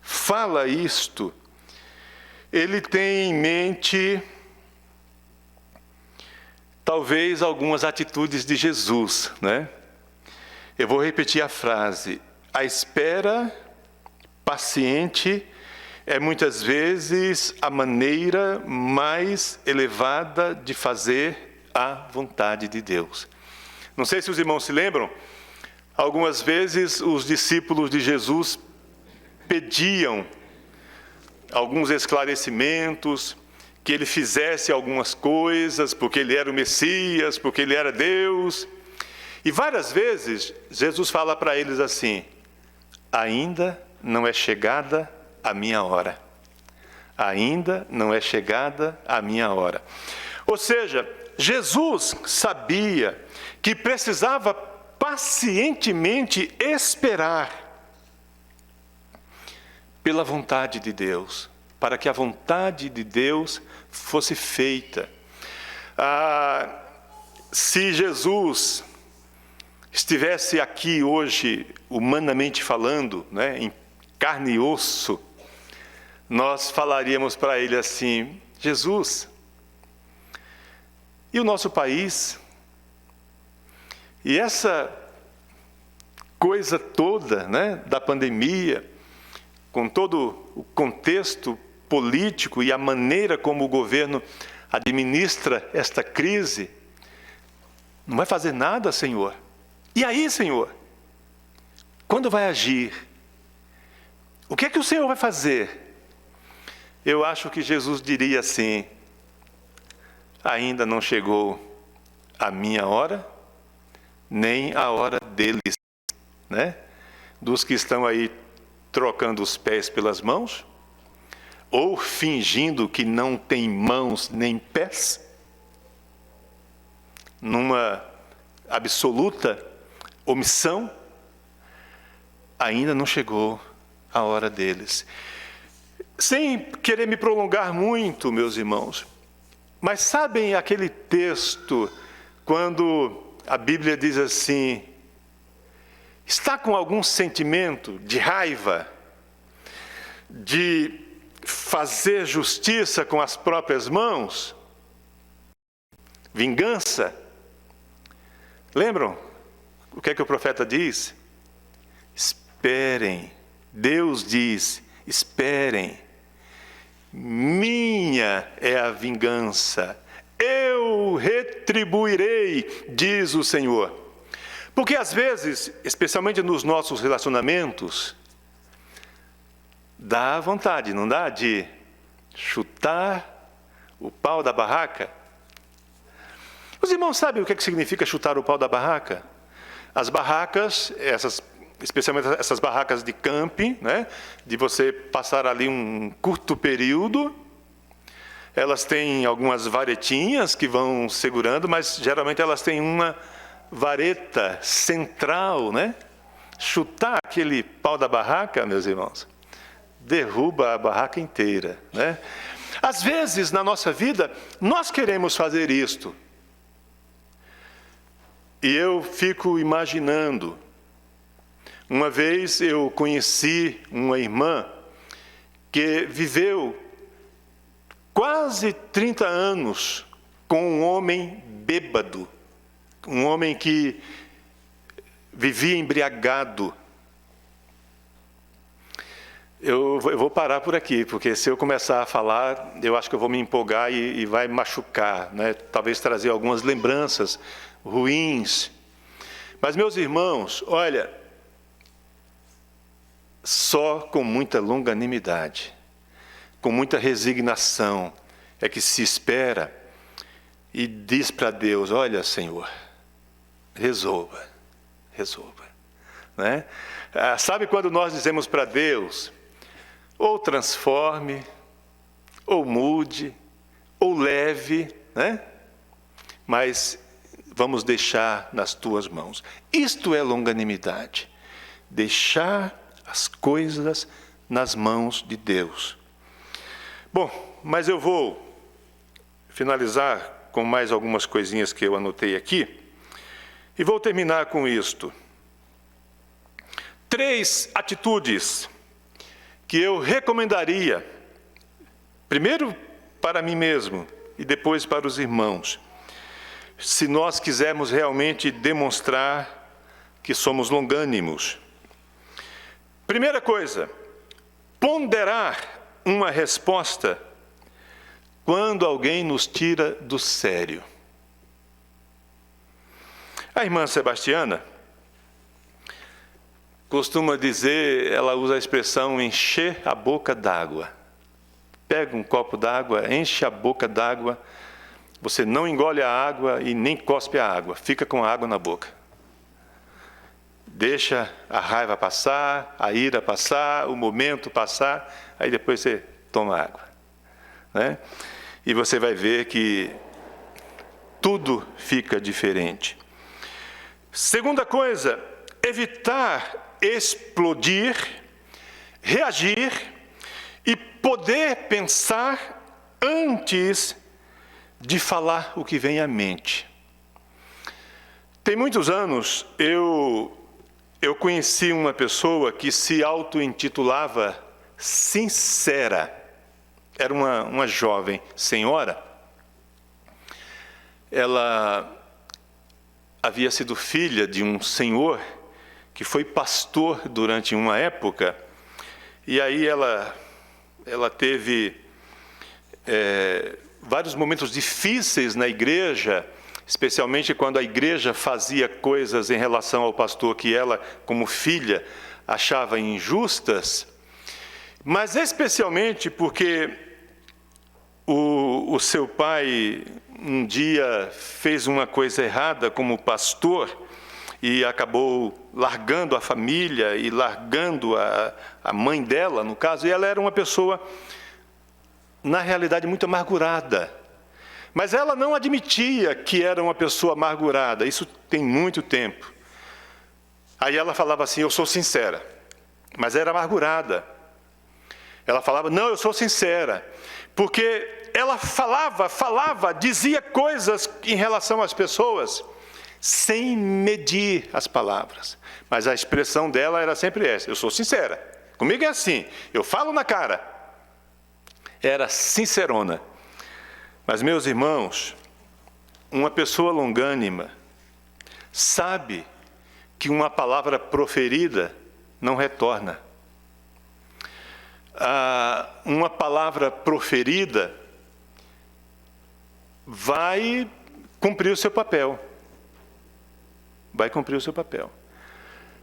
fala isto, ele tem em mente talvez algumas atitudes de Jesus, né? Eu vou repetir a frase: a espera paciente é muitas vezes a maneira mais elevada de fazer a vontade de Deus. Não sei se os irmãos se lembram, algumas vezes os discípulos de Jesus pediam alguns esclarecimentos, que ele fizesse algumas coisas, porque ele era o Messias, porque ele era Deus. E várias vezes Jesus fala para eles assim: ainda não é chegada a minha hora. Ainda não é chegada a minha hora. Ou seja, Jesus sabia que precisava pacientemente esperar pela vontade de Deus, para que a vontade de Deus fosse feita. Se Jesus estivesse aqui hoje, humanamente falando, né, em carne e osso, nós falaríamos para ele assim: Jesus, e o nosso país? E essa coisa toda, né, da pandemia, com todo o contexto político e a maneira como o governo administra esta crise, não vai fazer nada, Senhor? E aí, Senhor? Quando vai agir? O que é que o Senhor vai fazer? Eu acho que Jesus diria assim: ainda não chegou a minha hora, nem a hora deles, né? Dos que estão aí trocando os pés pelas mãos, ou fingindo que não tem mãos nem pés, numa absoluta omissão. Ainda não chegou a hora deles. Sem querer me prolongar muito, meus irmãos, mas sabem aquele texto quando a Bíblia diz assim: está com algum sentimento de raiva, de fazer justiça com as próprias mãos? Vingança? Lembram o que é que o profeta diz? Esperem. Deus diz: esperem. Minha é a vingança, eu retribuirei, diz o Senhor. Porque às vezes, especialmente nos nossos relacionamentos, dá vontade, não dá? De chutar o pau da barraca. Os irmãos sabem o que significa chutar o pau da barraca? As barracas, especialmente essas barracas de camping, né? De você passar ali um curto período, elas têm algumas varetinhas que vão segurando, mas geralmente elas têm uma vareta central, né? Chutar aquele pau da barraca, meus irmãos, derruba a barraca inteira, né? Às vezes, na nossa vida, nós queremos fazer isto. E eu fico imaginando, uma vez eu conheci uma irmã que viveu quase 30 anos com um homem bêbado, um homem que vivia embriagado. Eu vou parar por aqui, porque se eu começar a falar, eu acho que eu vou me empolgar e vai machucar, né? Talvez trazer algumas lembranças ruins. Mas, meus irmãos, olha, só com muita longanimidade, com muita resignação, é que se espera e diz para Deus: olha, Senhor, resolva, né? Sabe quando nós dizemos para Deus, ou transforme, ou mude, ou leve, né? Mas vamos deixar nas tuas mãos. Isto é longanimidade, deixar as coisas nas mãos de Deus. Bom, mas eu vou finalizar com mais algumas coisinhas que eu anotei aqui, e vou terminar com isto. 3 atitudes que eu recomendaria, primeiro para mim mesmo e depois para os irmãos, se nós quisermos realmente demonstrar que somos longânimos. Primeira coisa, ponderar uma resposta quando alguém nos tira do sério. A irmã Sebastiana costuma dizer, ela usa a expressão encher a boca d'água. Pega um copo d'água, enche a boca d'água, você não engole a água e nem cospe a água, fica com a água na boca. Deixa a raiva passar, a ira passar, o momento passar, aí depois você toma água, né? E você vai ver que tudo fica diferente. Segunda coisa, evitar explodir, reagir e poder pensar antes de falar o que vem à mente. Tem muitos anos, eu conheci uma pessoa que se auto-intitulava sincera. Era uma jovem senhora. Ela havia sido filha de um senhor que foi pastor durante uma época, e aí ela teve vários momentos difíceis na igreja, especialmente quando a igreja fazia coisas em relação ao pastor que ela, como filha, achava injustas, mas especialmente porque o seu pai um dia fez uma coisa errada como pastor e acabou largando a família e largando a mãe dela, no caso, e ela era uma pessoa, na realidade, muito amargurada. Mas ela não admitia que era uma pessoa amargurada, isso tem muito tempo. Aí ela falava assim, eu sou sincera, mas era amargurada. Ela falava, não, eu sou sincera, porque ela falava, dizia coisas em relação às pessoas, sem medir as palavras. Mas a expressão dela era sempre essa, eu sou sincera. Comigo é assim, eu falo na cara. Era sincerona. Mas, meus irmãos, uma pessoa longânima sabe que uma palavra proferida não retorna. Uma palavra proferida vai cumprir o seu papel. vai cumprir o seu papel.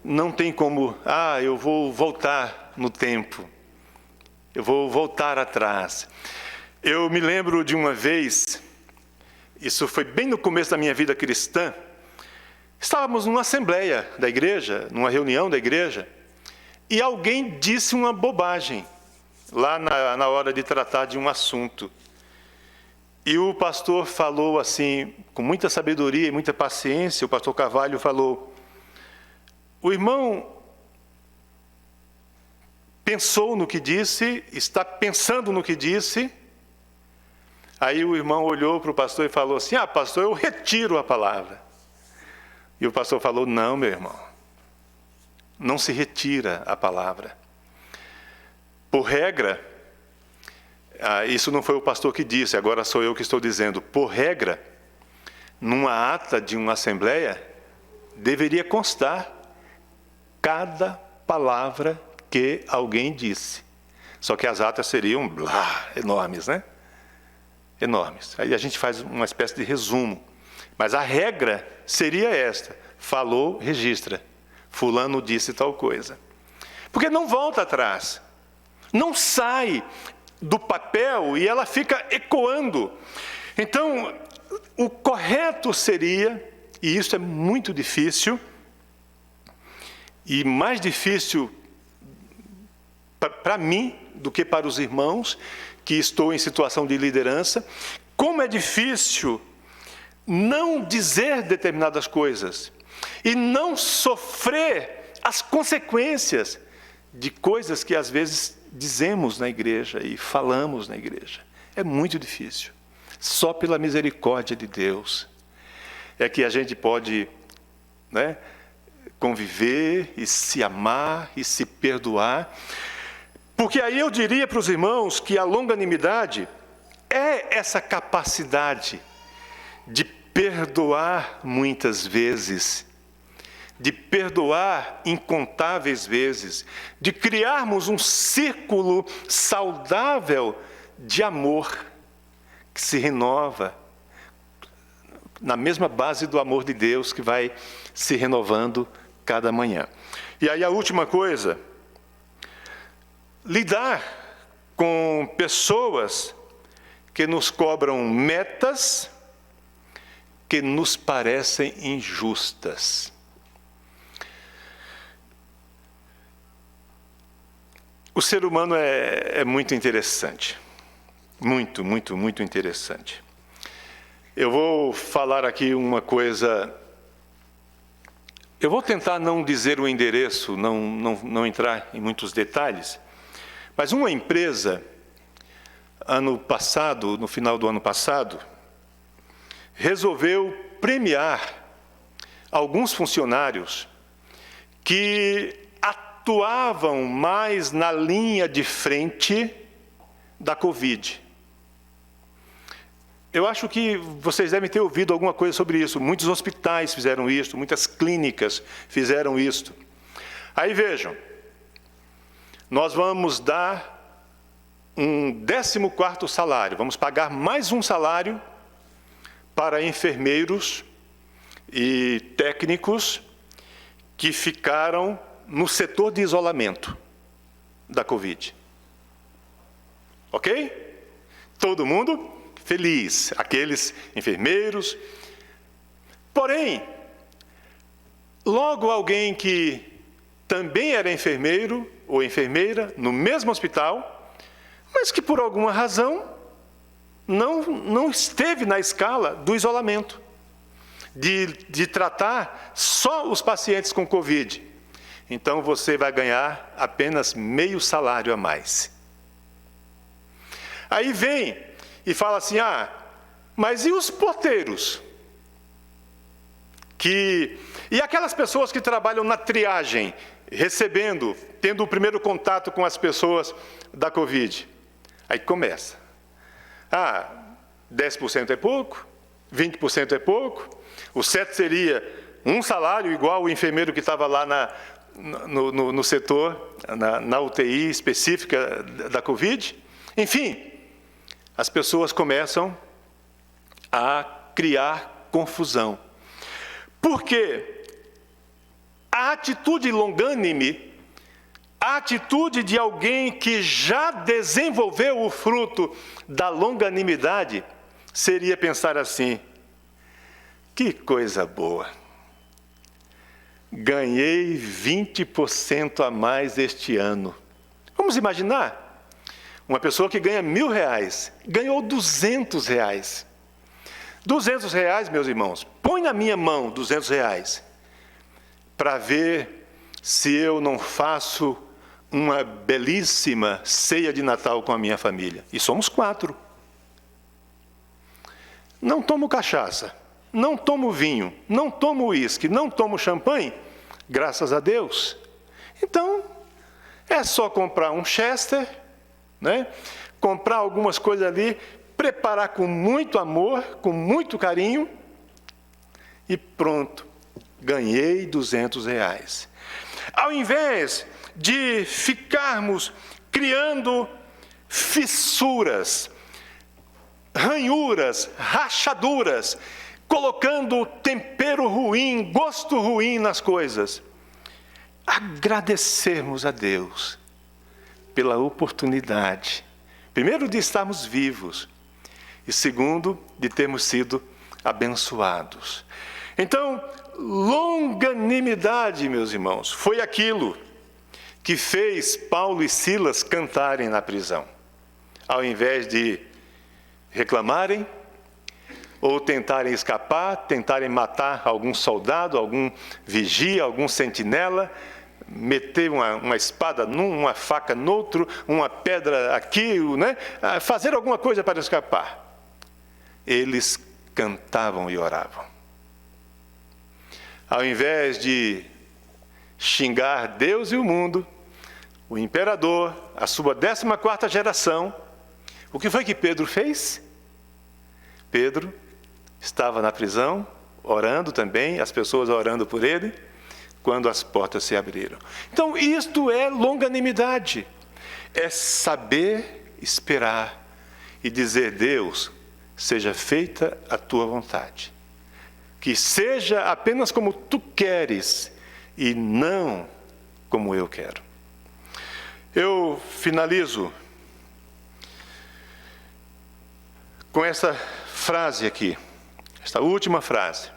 Não tem como, eu vou voltar no tempo, eu vou voltar atrás. Eu me lembro de uma vez, isso foi bem no começo da minha vida cristã, estávamos numa assembleia da igreja, numa reunião da igreja, e alguém disse uma bobagem, lá na hora de tratar de um assunto. E o pastor falou assim, com muita sabedoria e muita paciência, o pastor Carvalho falou: o irmão pensou no que disse, está pensando no que disse. Aí o irmão olhou para o pastor e falou assim: pastor, eu retiro a palavra. E o pastor falou: não, meu irmão, não se retira a palavra. Por regra, isso não foi o pastor que disse, agora sou eu que estou dizendo. Por regra, numa ata de uma assembleia, deveria constar cada palavra que alguém disse. Só que as atas seriam enormes, né? Enormes. Aí a gente faz uma espécie de resumo. Mas a regra seria esta: falou, registra. Fulano disse tal coisa. Porque não volta atrás. Não sai do papel e ela fica ecoando. Então, o correto seria, e isso é muito difícil, e mais difícil para mim do que para os irmãos, que estou em situação de liderança, como é difícil não dizer determinadas coisas e não sofrer as consequências de coisas que às vezes dizemos na igreja e falamos na igreja. É muito difícil. Só pela misericórdia de Deus é que a gente pode, conviver e se amar e se perdoar. Porque aí eu diria para os irmãos que a longanimidade é essa capacidade de perdoar muitas vezes, de perdoar incontáveis vezes, de criarmos um círculo saudável de amor que se renova na mesma base do amor de Deus que vai se renovando cada manhã. E aí a última coisa: lidar com pessoas que nos cobram metas que nos parecem injustas. O ser humano é muito interessante. Muito, muito, muito interessante. Eu vou falar aqui uma coisa. Eu vou tentar não dizer o endereço, não entrar em muitos detalhes. Mas uma empresa, ano passado, no final do ano passado, resolveu premiar alguns funcionários que atuavam mais na linha de frente da Covid. Eu acho que vocês devem ter ouvido alguma coisa sobre isso. Muitos hospitais fizeram isso, muitas clínicas fizeram isso. Aí vejam, nós vamos dar um 14º salário, vamos pagar mais um salário para enfermeiros e técnicos que ficaram no setor de isolamento da Covid. Ok? Todo mundo feliz, aqueles enfermeiros. Porém, logo alguém que também era enfermeiro ou enfermeira no mesmo hospital, mas que por alguma razão não esteve na escala do isolamento, de tratar só os pacientes com Covid. Então você vai ganhar apenas meio salário a mais. Aí vem e fala assim: mas e os porteiros? E aquelas pessoas que trabalham na triagem, tendo o primeiro contato com as pessoas da Covid? Aí começa. 10% é pouco, 20% é pouco. O certo seria um salário igual o enfermeiro que estava lá no setor, na UTI específica da Covid. Enfim, as pessoas começam a criar confusão. Porque A atitude longânime, a atitude de alguém que já desenvolveu o fruto da longanimidade, seria pensar assim: que coisa boa! Ganhei 20% a mais este ano. Vamos imaginar, uma pessoa que ganha R$1.000, ganhou R$200. R$200, meus irmãos, põe na minha mão R$200, para ver se eu não faço uma belíssima ceia de Natal com a minha família. E somos 4. Não tomo cachaça, não tomo vinho, não tomo uísque, não tomo champanhe, graças a Deus. Então, é só comprar um Chester, né? Comprar algumas coisas ali, preparar com muito amor, com muito carinho, e pronto, ganhei R$200. Ao invés de ficarmos criando fissuras, ranhuras, rachaduras, colocando tempero ruim, gosto ruim nas coisas, agradecermos a Deus pela oportunidade, primeiro, de estarmos vivos, e segundo, de termos sido abençoados. Então, longanimidade, meus irmãos, foi aquilo que fez Paulo e Silas cantarem na prisão. Ao invés de reclamarem, ou tentarem escapar, tentarem matar algum soldado, algum vigia, algum sentinela, meter uma espada num, uma faca no outro, uma pedra aqui, né? Fazer alguma coisa para escapar. Eles cantavam e oravam. Ao invés de xingar Deus e o mundo, o imperador, a sua 14ª geração, o que foi que Pedro fez? Pedro estava na prisão, orando também, as pessoas orando por ele, quando as portas se abriram. Então, isto é longanimidade, é saber esperar e dizer: Deus, seja feita a tua vontade, que seja apenas como tu queres e não como eu quero. Eu finalizo com essa frase aqui, esta última frase.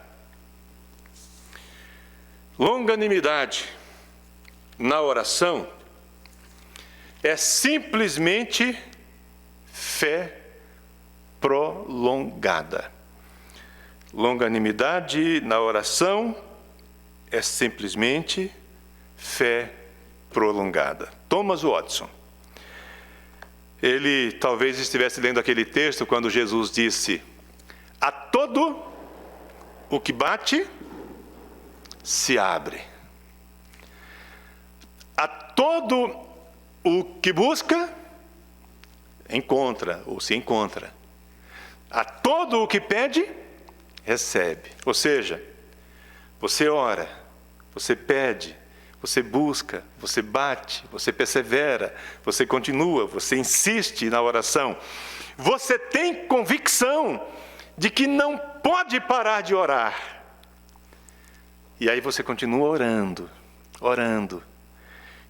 Longanimidade na oração é simplesmente fé prolongada. Longanimidade na oração é simplesmente fé prolongada. Thomas Watson, ele talvez estivesse lendo aquele texto quando Jesus disse: a todo o que bate, se abre. A todo o que busca, encontra ou se encontra. A todo o que pede, recebe. Ou seja, você ora, você pede, você busca, você bate, você persevera, você continua, você insiste na oração. Você tem convicção de que não pode parar de orar. E aí você continua orando, orando.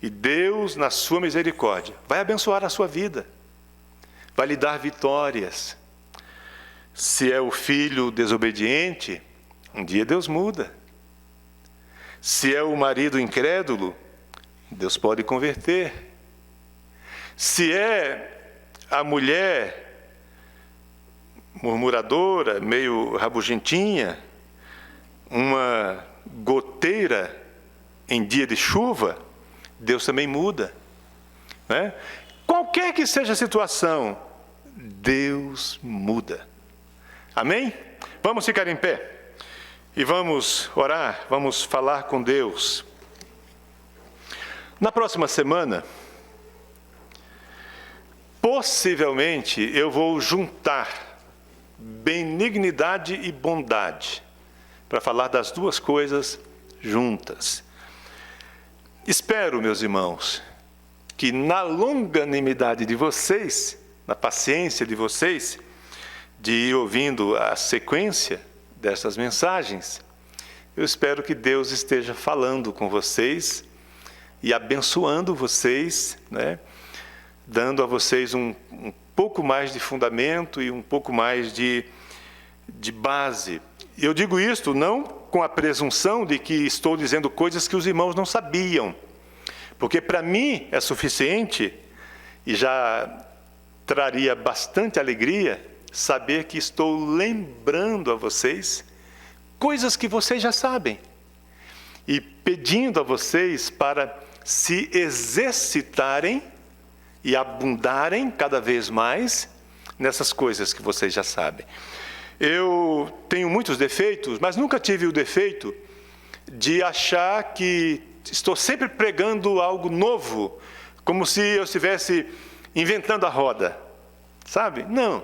E Deus, na sua misericórdia, vai abençoar a sua vida, vai lhe dar vitórias. Se é o filho desobediente, um dia Deus muda. Se é o marido incrédulo, Deus pode converter. Se é a mulher murmuradora, meio rabugentinha, uma goteira em dia de chuva, Deus também muda, né? Qualquer que seja a situação, Deus muda. Amém? Vamos ficar em pé e vamos orar, vamos falar com Deus. Na próxima semana, possivelmente eu vou juntar benignidade e bondade, para falar das duas coisas juntas. Espero, meus irmãos, que na longanimidade de vocês, na paciência de vocês, de ir ouvindo a sequência dessas mensagens, eu espero que Deus esteja falando com vocês e abençoando vocês, né? Dando a vocês um pouco mais de fundamento e um pouco mais de base. Eu digo isto não com a presunção de que estou dizendo coisas que os irmãos não sabiam, porque para mim é suficiente e já traria bastante alegria saber que estou lembrando a vocês coisas que vocês já sabem e pedindo a vocês para se exercitarem e abundarem cada vez mais nessas coisas que vocês já sabem. Eu tenho muitos defeitos, mas nunca tive o defeito de achar que estou sempre pregando algo novo, como se eu estivesse inventando a roda, sabe? Não.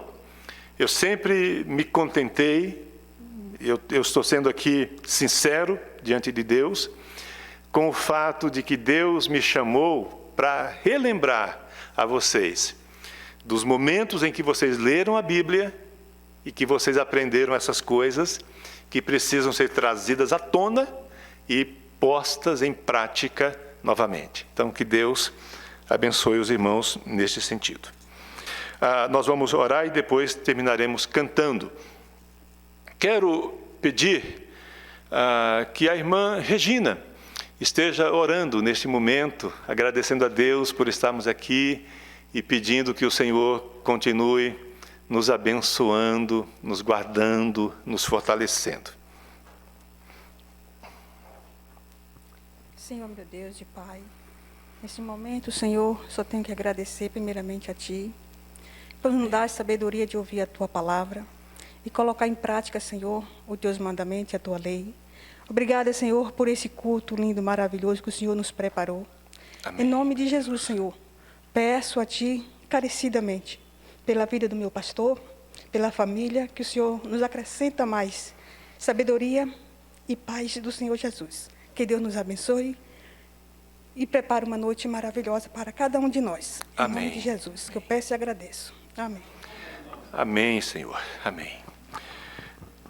Eu sempre me contentei, eu estou sendo aqui sincero diante de Deus, com o fato de que Deus me chamou para relembrar a vocês dos momentos em que vocês leram a Bíblia e que vocês aprenderam essas coisas que precisam ser trazidas à tona e postas em prática novamente. Então, que Deus abençoe os irmãos neste sentido. Nós vamos orar e depois terminaremos cantando. Quero pedir que a irmã Regina esteja orando neste momento, agradecendo a Deus por estarmos aqui e pedindo que o Senhor continue nos abençoando, nos guardando, nos fortalecendo. Senhor, meu Deus e Pai, nesse momento, Senhor, só tenho que agradecer primeiramente a Ti, por nos dar a sabedoria de ouvir a Tua palavra e colocar em prática, Senhor, os Teus mandamentos e a Tua lei. Obrigada, Senhor, por esse culto lindo, maravilhoso que o Senhor nos preparou. Amém. Em nome de Jesus, Senhor, peço a Ti, encarecidamente, pela vida do meu pastor, pela família, que o Senhor nos acrescenta mais sabedoria e paz do Senhor Jesus. Que Deus nos abençoe e prepare uma noite maravilhosa para cada um de nós. Amém. Em nome de Jesus, que eu peço e agradeço. Amém. Amém, Senhor. Amém.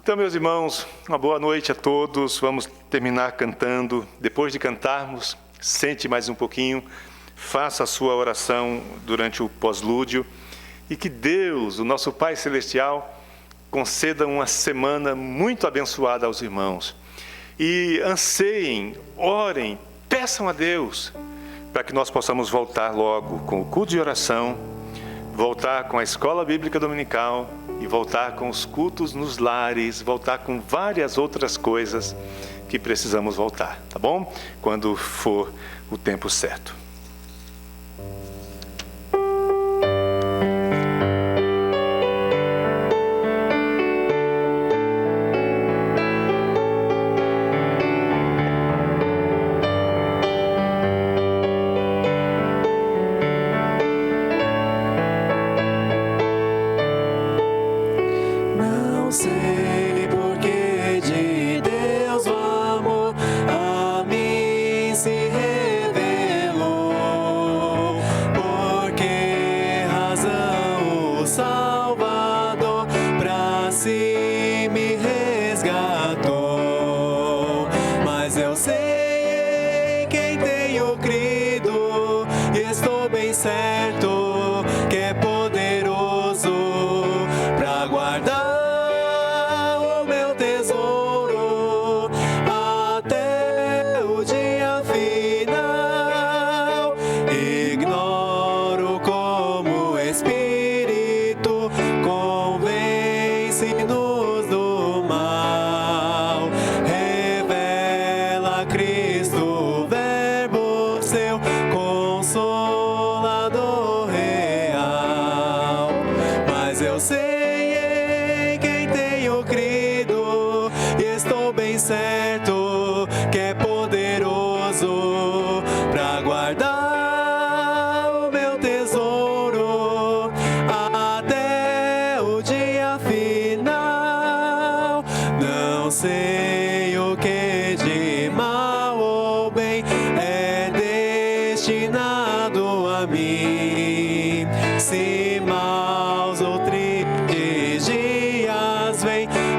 Então, meus irmãos, uma boa noite a todos. Vamos terminar cantando. Depois de cantarmos, sente mais um pouquinho, faça a sua oração durante o pós-lúdio e que Deus, o nosso Pai Celestial, conceda uma semana muito abençoada aos irmãos. E anseiem, orem, peçam a Deus para que nós possamos voltar logo com o culto de oração, voltar com a escola bíblica dominical e voltar com os cultos nos lares, voltar com várias outras coisas que precisamos voltar, tá bom? Quando for o tempo certo.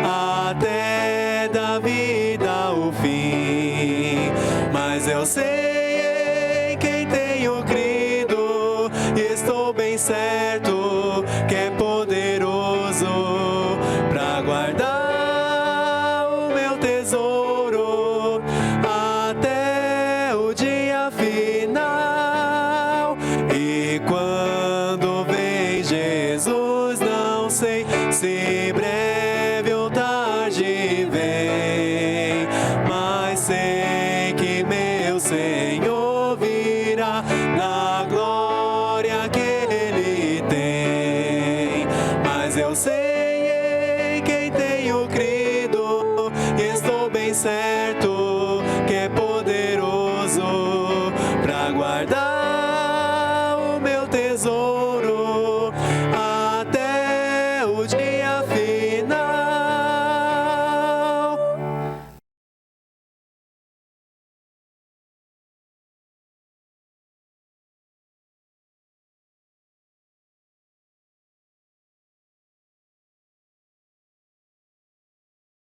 Até da vida o Senhor.